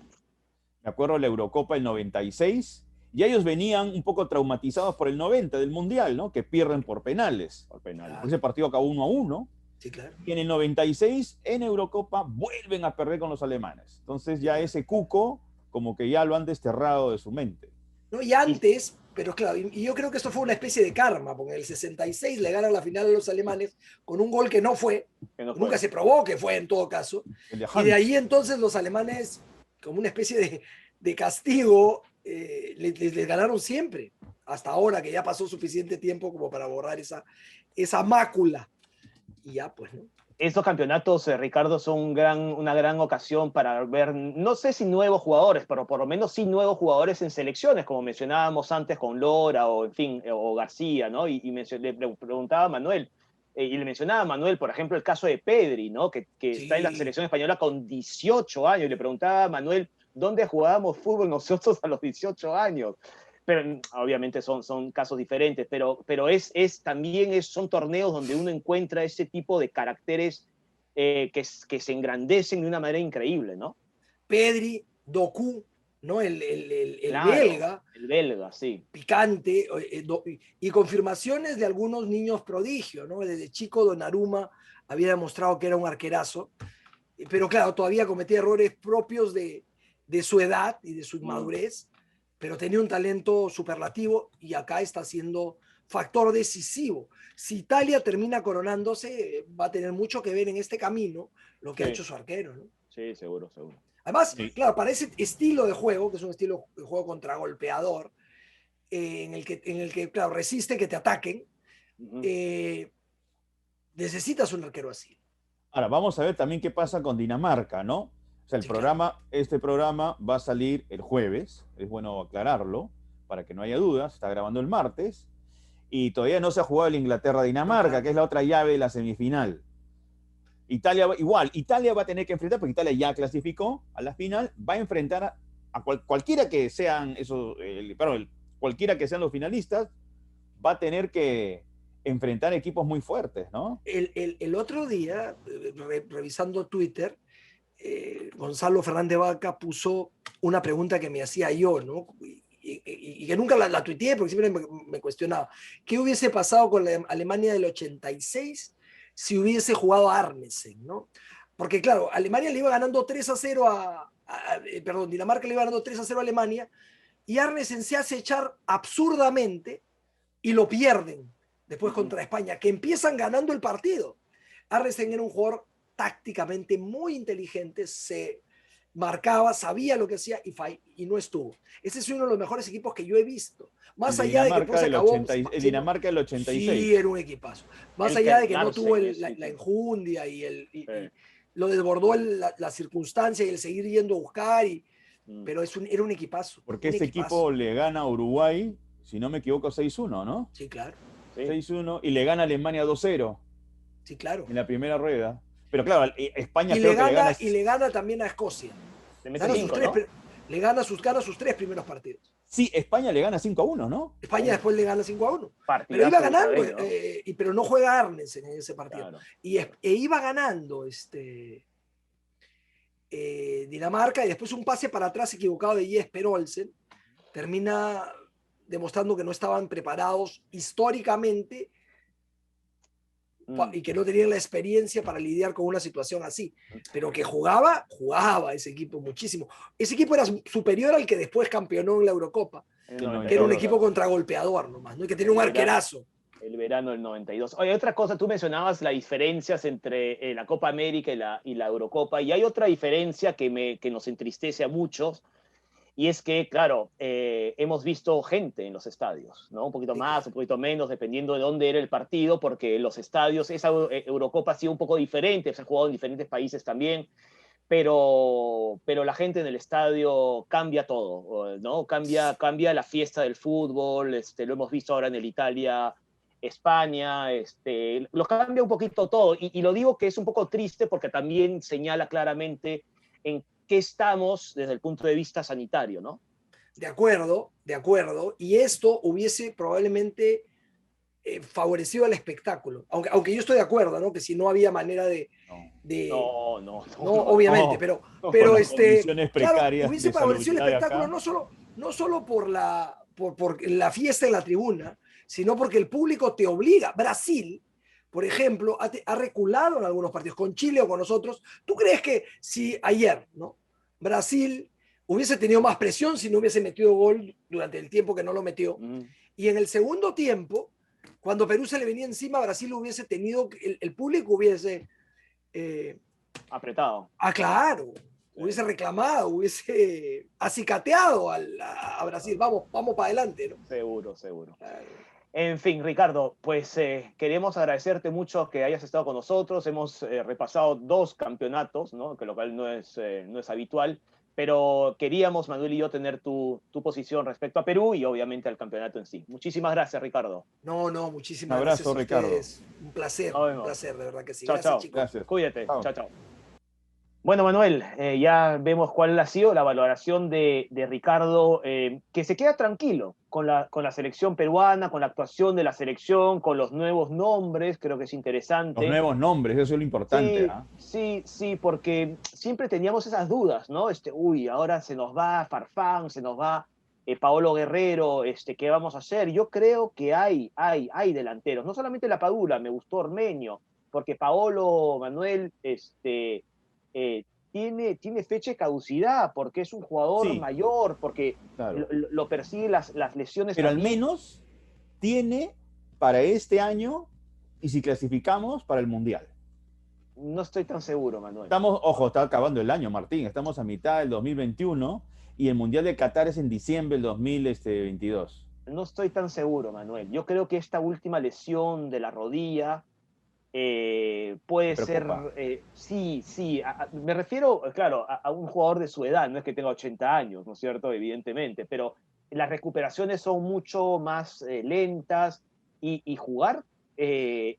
Me acuerdo de la Eurocopa del 96, y ellos venían un poco traumatizados por el 90 del Mundial, ¿no? Que pierden por penales. Claro. Ese partido acabó 1-1. Sí, claro. Y en el 96, en Eurocopa, vuelven a perder con los alemanes. Entonces ya ese cuco, como que ya lo han desterrado de su mente. No, y antes, pero claro, y yo creo que esto fue una especie de karma, porque en el 66 le ganan la final a los alemanes con un gol que no fue, nunca se probó que fue en todo caso, y de ahí entonces los alemanes, como una especie de castigo, les ganaron siempre, hasta ahora que ya pasó suficiente tiempo como para borrar esa mácula, y ya pues, ¿no? Estos campeonatos, Ricardo, son una gran ocasión para ver, no sé si nuevos jugadores, pero por lo menos sí nuevos jugadores en selecciones, como mencionábamos antes con Lora o, en fin, o García, ¿no? Le preguntaba a Manuel, y le mencionaba a Manuel, por ejemplo, el caso de Pedri, ¿no? Que sí, está en la selección española con 18 años, y le preguntaba a Manuel, ¿dónde jugábamos fútbol nosotros a los 18 años? Pero obviamente son casos diferentes, pero también son torneos donde uno encuentra ese tipo de caracteres que se engrandecen de una manera increíble, ¿no? Pedri, Doku, ¿no? El Claro, belga, el belga, sí. picante, y confirmaciones de algunos niños prodigio, ¿no? Desde chico Donnarumma había demostrado que era un arquerazo, pero claro, todavía cometía errores propios de su edad y de su inmadurez, pero tenía un talento superlativo y acá está siendo factor decisivo. Si Italia termina coronándose, va a tener mucho que ver en este camino lo que ha hecho su arquero, ¿no? Sí, seguro, seguro. Además, Sí. claro, para ese estilo de juego, que es un estilo de juego contragolpeador, en el que, claro, resiste que te ataquen, necesitas un arquero así. Ahora, vamos a ver también qué pasa con Dinamarca, ¿no? O sea, Sí, claro. este programa va a salir el jueves, es bueno aclararlo, para que no haya dudas, está grabando el martes, y todavía no se ha jugado el Inglaterra-Dinamarca, que es la otra llave de la semifinal. Italia va a tener que enfrentar, porque Italia ya clasificó a la final, va a enfrentar a cualquiera que sean cualquiera que sean los finalistas, va a tener que enfrentar equipos muy fuertes, ¿no? El otro día, revisando Twitter, Gonzalo Fernández Vaca puso una pregunta que me hacía yo, ¿no? Y que nunca la tuiteé porque siempre me cuestionaba. ¿Qué hubiese pasado con la Alemania del 86 si hubiese jugado a Arnesen, ¿no? Porque claro, Alemania le iba ganando 3-0 perdón, Dinamarca le iba ganando 3-0 a Alemania y Arnesen se hace echar absurdamente y lo pierden después contra España, que empiezan ganando el partido. Arnesen era un jugador tácticamente muy inteligente, se marcaba, sabía lo que hacía y no estuvo. Ese es uno de los mejores equipos que yo he visto. Más allá de que después acabó... Dinamarca del 86. Sí, era un equipazo. Más allá de que no tuvo la enjundia y lo desbordó la circunstancia y el seguir yendo a buscar, pero era un equipazo. Porque ese equipo le gana a Uruguay, si no me equivoco, 6-1, ¿no? Sí, claro. Sí. 6-1 y le gana a Alemania 2-0. Sí, claro. En la primera rueda. Pero claro, España y le gana también a Escocia. Le gana sus 3 primeros partidos. Sí, España le gana 5-1, ¿no? España después le gana 5-1. Pero iba ganando, ¿no? Pero no juega Arnesen en ese partido. Claro. E iba ganando Dinamarca y después un pase para atrás equivocado de Jesper Olsen termina demostrando que no estaban preparados históricamente y que no tenían la experiencia para lidiar con una situación así, pero que jugaba ese equipo muchísimo. Ese equipo era superior al que después campeonó en la Eurocopa, que era un equipo contragolpeador nomás, ¿no? Y que tenía un arquerazo. El verano del 92. Oye, otra cosa, tú mencionabas las diferencias entre la Copa América y la Eurocopa, y hay otra diferencia que nos entristece a muchos, y es que, claro, hemos visto gente en los estadios, ¿no? Un poquito más, un poquito menos, dependiendo de dónde era el partido, porque los estadios, esa Eurocopa ha sido un poco diferente, se ha jugado en diferentes países también, pero la gente en el estadio cambia todo, ¿no? Cambia la fiesta del fútbol, lo hemos visto ahora en el Italia-España, lo cambia un poquito todo, y lo digo que es un poco triste porque también señala claramente en qué estamos desde el punto de vista sanitario, ¿no? De acuerdo, y esto hubiese probablemente favorecido al espectáculo, aunque yo estoy de acuerdo, ¿no? Que si no había manera No, obviamente, pero claro, hubiese favorecido el espectáculo no solo por la fiesta en la tribuna, sino porque el público te obliga. Brasil, por ejemplo, ha reculado en algunos partidos, con Chile o con nosotros. ¿Tú crees que si ayer, ¿no? Brasil hubiese tenido más presión si no hubiese metido gol durante el tiempo que no lo metió? Y en el segundo tiempo, cuando Perú se le venía encima, Brasil hubiese tenido, el público hubiese... apretado. Claro. Hubiese reclamado, hubiese acicateado a Brasil. Vamos para adelante, ¿no? Seguro. Claro. En fin, Ricardo, pues queremos agradecerte mucho que hayas estado con nosotros. Hemos repasado 2 campeonatos, ¿no? Que lo cual no es habitual, pero queríamos, Manuel y yo, tener tu posición respecto a Perú y obviamente al campeonato en sí. Muchísimas gracias, Ricardo. No, muchísimas gracias a ustedes. Ricardo. Un placer, de verdad que sí. Chao, gracias, chicos. Gracias. Cuídate. Chao. Bueno, Manuel, ya vemos cuál ha sido la valoración de Ricardo, que se queda tranquilo con la selección peruana, con la actuación de la selección, con los nuevos nombres, creo que es Los interesante. nuevos nombres, eso es lo importante, Sí, ¿ah? sí, sí, porque siempre teníamos esas dudas, ¿no? Uy, ahora se nos va Farfán, se nos va Paolo Guerrero, ¿qué vamos a hacer? Yo creo que hay delanteros, no solamente la Padula, me gustó Ormeño, porque Paolo Manuel, eh, tiene fecha de caducidad, porque es un jugador Sí, mayor, porque claro. lo persigue las lesiones Pero al también. menos tiene para este año y si clasificamos para el Mundial. No estoy tan seguro, Manuel. Estamos, ojo, está acabando el año, Martín. Estamos a mitad del 2021 y el Mundial de Qatar es en diciembre del 2022. No estoy tan seguro, Manuel. Yo creo que esta última lesión de la rodilla Me puede ser, preocupa. sí, sí, me refiero, claro, a un jugador de su edad, no es que tenga 80 años, ¿no es cierto? Evidentemente, pero las recuperaciones son mucho más lentas y jugar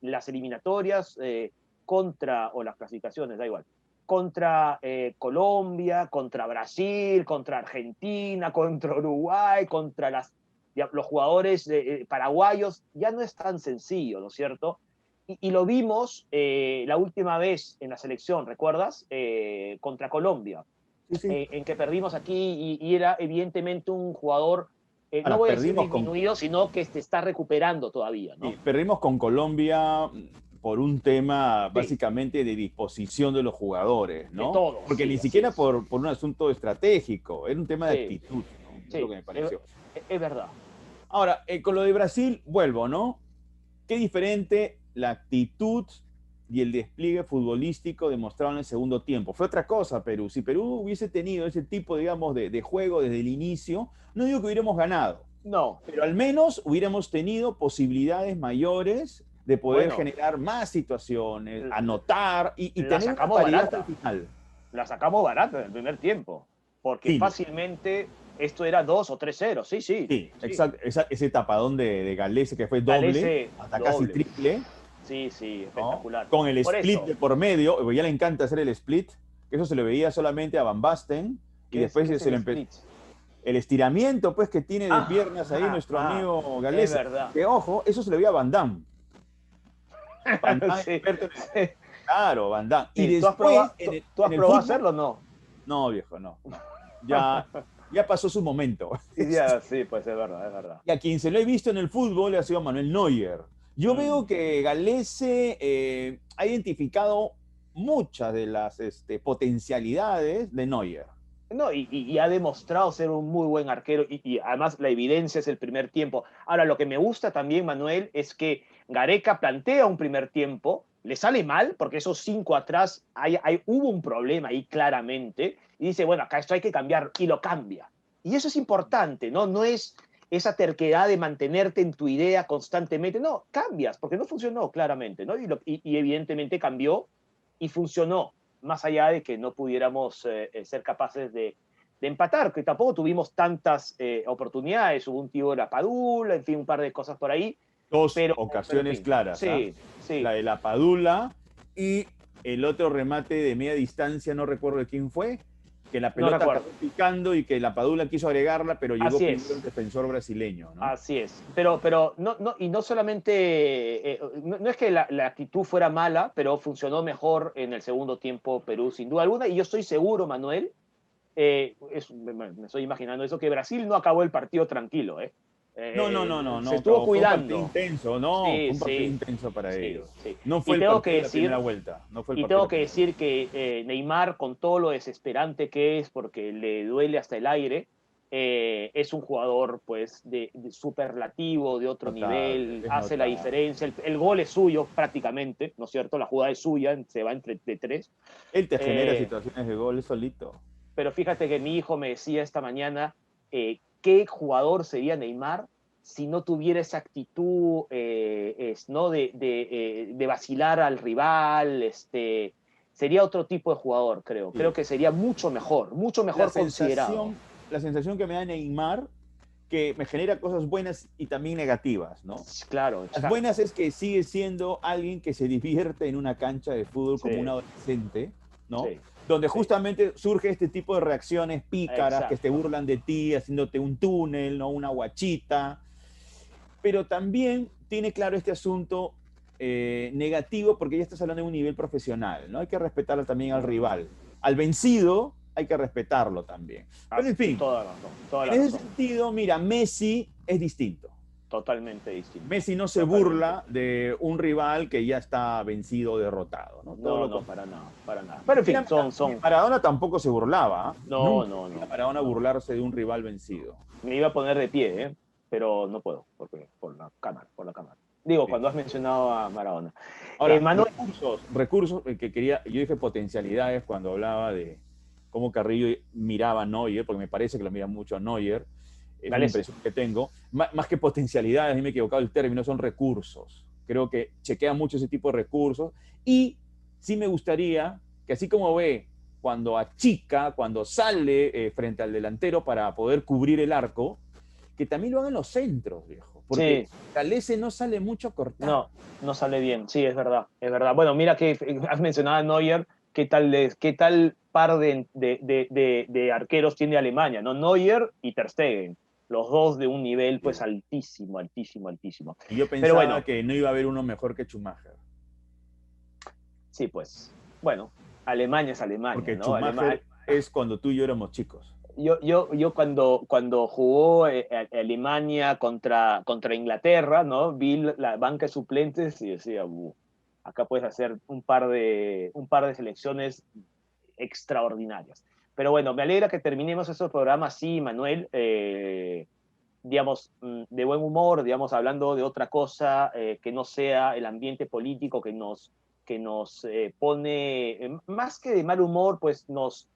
las eliminatorias o las clasificaciones, da igual, contra Colombia, contra Brasil, contra Argentina, contra Uruguay, contra los jugadores paraguayos, ya no es tan sencillo, ¿no es cierto? Y lo vimos la última vez en la selección, ¿recuerdas? Contra Colombia, Sí, sí. en que perdimos aquí y era evidentemente un jugador, no Ahora, voy a decir disminuido, sino que se está recuperando todavía, ¿no? perdimos con Colombia por un tema Sí, básicamente de disposición de los jugadores, de ¿no? todo, Porque sí, ni así siquiera es. por un asunto estratégico, era un tema de Sí, actitud, ¿no? Es lo sí, que me pareció. es verdad. Ahora, con lo de Brasil, vuelvo, ¿no? Qué diferente la actitud y el despliegue futbolístico demostrado en el segundo tiempo. Fue otra cosa Perú. Si Perú hubiese tenido ese tipo, digamos, de juego desde el inicio, no digo que hubiéramos ganado, No, pero al menos hubiéramos tenido posibilidades mayores de poder bueno, generar más situaciones, anotar y la tener una sacamos paridad hasta el barata. final. La sacamos barata en el primer tiempo, porque Sí, fácilmente esto era 2 o 3-0, sí, sí, sí, sí. exacto. Ese tapadón de Galese que fue doble, Galese hasta casi doble, triple, sí, sí, ¿no? espectacular. Con el Por split eso, de por medio, ya le encanta hacer el split, que eso se le veía solamente a Van Basten, y después qué es se el lo empezó. split? El estiramiento pues que tiene de piernas ahí nuestro amigo Es Galese, verdad. que ojo, eso se le veía a Van Damme. Van Damme Sí, experto sí, claro, Van Damme. Y sí. después, ¿Tú en has el probado fútbol, hacerlo o no? no, viejo, no, no. Ya, ya pasó su momento. Ya, sí, pues es verdad, es verdad. Y a quien se lo he visto en el fútbol ha sido Manuel Neuer. Yo veo que Galese ha identificado muchas de las potencialidades de Neuer. No, y ha demostrado ser un muy buen arquero y además la evidencia es el primer tiempo. Ahora, lo que me gusta también, Manuel, es que Gareca plantea un primer tiempo, le sale mal porque esos 5 atrás hubo un problema ahí claramente y dice, bueno, acá esto hay que cambiar y lo cambia. Y eso es importante, ¿no? No es esa terquedad de mantenerte en tu idea constantemente, no, cambias porque no funcionó claramente, ¿no? Y evidentemente cambió y funcionó más allá de que no pudiéramos ser capaces de empatar, que tampoco tuvimos tantas oportunidades, hubo un tío de la Padula, en fin, un par de cosas por ahí, Dos pero en ocasiones fin, claras, ¿ah? sí, sí, La de la Padula y el otro remate de media distancia, no recuerdo de quién fue, que la no pelota recuerdo. acabó picando y que la Padula quiso agregarla, pero llegó Así primero es, el defensor brasileño, ¿no? así es. Pero no, no, y no solamente, no es que la actitud fuera mala, pero funcionó mejor en el segundo tiempo Perú, sin duda alguna, y yo estoy seguro, Manuel, me estoy imaginando eso, que Brasil no acabó el partido tranquilo, ¿eh? No, no, no, no, Se no, estuvo fue un partido cuidando. intenso, no, Sí, fue un partido sí, intenso para sí, ellos. sí. No fue Y el tengo que partido de la decir, primera vuelta, no fue el y partido de tengo la que primera decir que Neymar, con todo lo desesperante que es, porque le duele hasta el aire, es un jugador pues de superlativo, de otro notable, nivel, es hace la notable. diferencia. El gol es suyo prácticamente, ¿no es cierto? La jugada es suya, se va entre de tres. Él te genera Eh, situaciones de gol solito. pero fíjate que mi hijo me decía esta mañana, ¿qué jugador sería Neymar si no tuviera esa actitud ¿no? de vacilar al rival? Sería otro tipo de jugador, creo. Creo Sí. que sería mucho La mejor considerado. sensación, la sensación que me da Neymar, que me genera cosas buenas y también negativas, ¿no? Claro, Las exacto. buenas es que sigue siendo alguien que se divierte en una cancha de fútbol como un Sí, adolescente, ¿no? sí. donde justamente surge este tipo de reacciones pícaras que te Exacto. burlan de ti, haciéndote un túnel, ¿no? Una guachita. Pero también tiene claro este asunto negativo porque ya estás hablando de un nivel profesional, ¿no? Hay que respetar también al rival. Al vencido hay que respetarlo también. Pero en fin, Toda la razón, toda en la ese razón. sentido, mira, Messi es distinto. Totalmente distinto. Messi no se Totalmente. burla de un rival que ya está vencido o derrotado, ¿no? Todo No, lo no, contrario. para nada, para nada. Pero en fin, son. Maradona tampoco se burlaba. ¿Eh? No, Nunca no, veía a no, Maradona no. burlarse de un rival vencido. Me iba a poner de pie, ¿eh? Pero no puedo, porque por la cámara, por la cámara. Digo, Bien. cuando has mencionado a Maradona. Ahora, Manuel, recursos que quería, yo dije potencialidades cuando hablaba de cómo Carrillo miraba a Neuer, porque me parece que lo mira mucho a Neuer, es una Galese. impresión que tengo, más que potencialidades, a mí me he equivocado el término, son recursos. Creo que chequea mucho ese tipo de recursos y sí me gustaría que así como ve cuando achica, cuando sale frente al delantero para poder cubrir el arco, que también lo hagan los centros, viejo, porque Sí, Galese no sale mucho a cortar. no, no sale bien, sí, es verdad, es verdad. Bueno, mira que has mencionado a Neuer, qué tal par de arqueros tiene Alemania, ¿no? Neuer y Ter Stegen, los dos de un nivel pues Sí. altísimo, altísimo, altísimo. Y yo Pero pensaba bueno, que no iba a haber uno mejor que Schumacher, sí, pues, bueno, Alemania es Alemania, porque ¿no? Schumacher es cuando tú y yo éramos chicos. Yo cuando jugó Alemania contra Inglaterra, ¿no? Vi la banca de suplentes y decía, acá puedes hacer un par de selecciones extraordinarias. Pero bueno, me alegra que terminemos estos programas así, Manuel, digamos, de buen humor, digamos, hablando de otra cosa que no sea el ambiente político que nos pone, más que de mal humor, pues nos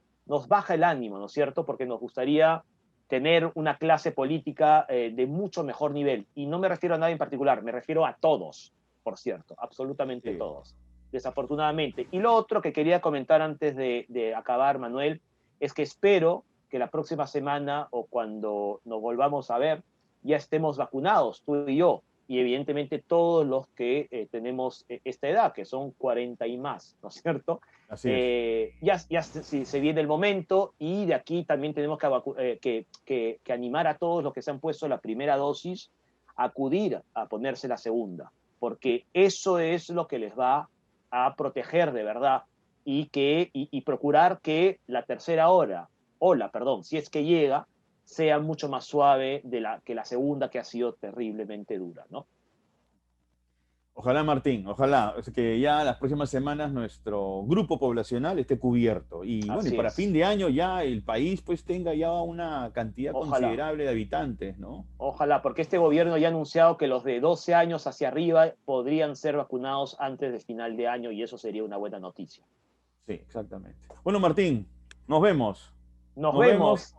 baja el ánimo, ¿no es cierto? Porque nos gustaría tener una clase política de mucho mejor nivel. Y no me refiero a nadie en particular, me refiero a todos, por cierto, absolutamente Sí. todos, desafortunadamente. Y lo otro que quería comentar antes de acabar, Manuel, es que espero que la próxima semana o cuando nos volvamos a ver ya estemos vacunados, tú y yo, y evidentemente todos los que tenemos esta edad, que son 40 y más, ¿no es cierto? Así es. Ya se viene el momento y de aquí también tenemos que animar a todos los que se han puesto la primera dosis a acudir a ponerse la segunda, porque eso es lo que les va a proteger de verdad y procurar que la tercera ola, perdón, si es que llega, sea mucho más suave que la segunda que ha sido terriblemente dura, ¿no? Ojalá, Martín, ojalá que ya las próximas semanas nuestro grupo poblacional esté cubierto. Y bueno, y Así para fin es. de año ya el país pues tenga ya una cantidad Ojalá. considerable de habitantes, ¿no? Ojalá, porque este gobierno ya ha anunciado que los de 12 años hacia arriba podrían ser vacunados antes de final de año y eso sería una buena noticia. Sí, exactamente. Bueno, Martín, nos vemos. Nos Nos vemos vemos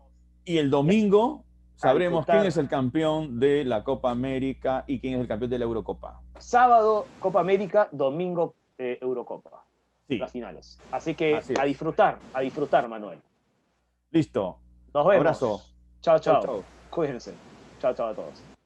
y el domingo a sabremos quién es disfrutar. el campeón de la Copa América y quién es el campeón de la Eurocopa. Sábado Copa América, domingo Eurocopa, Sí, las finales. Así que así es. a disfrutar, Manuel. Listo. Nos Abrazo. vemos. Chao, Chau, chao. chau. Cuídense. Chao, chao a todos.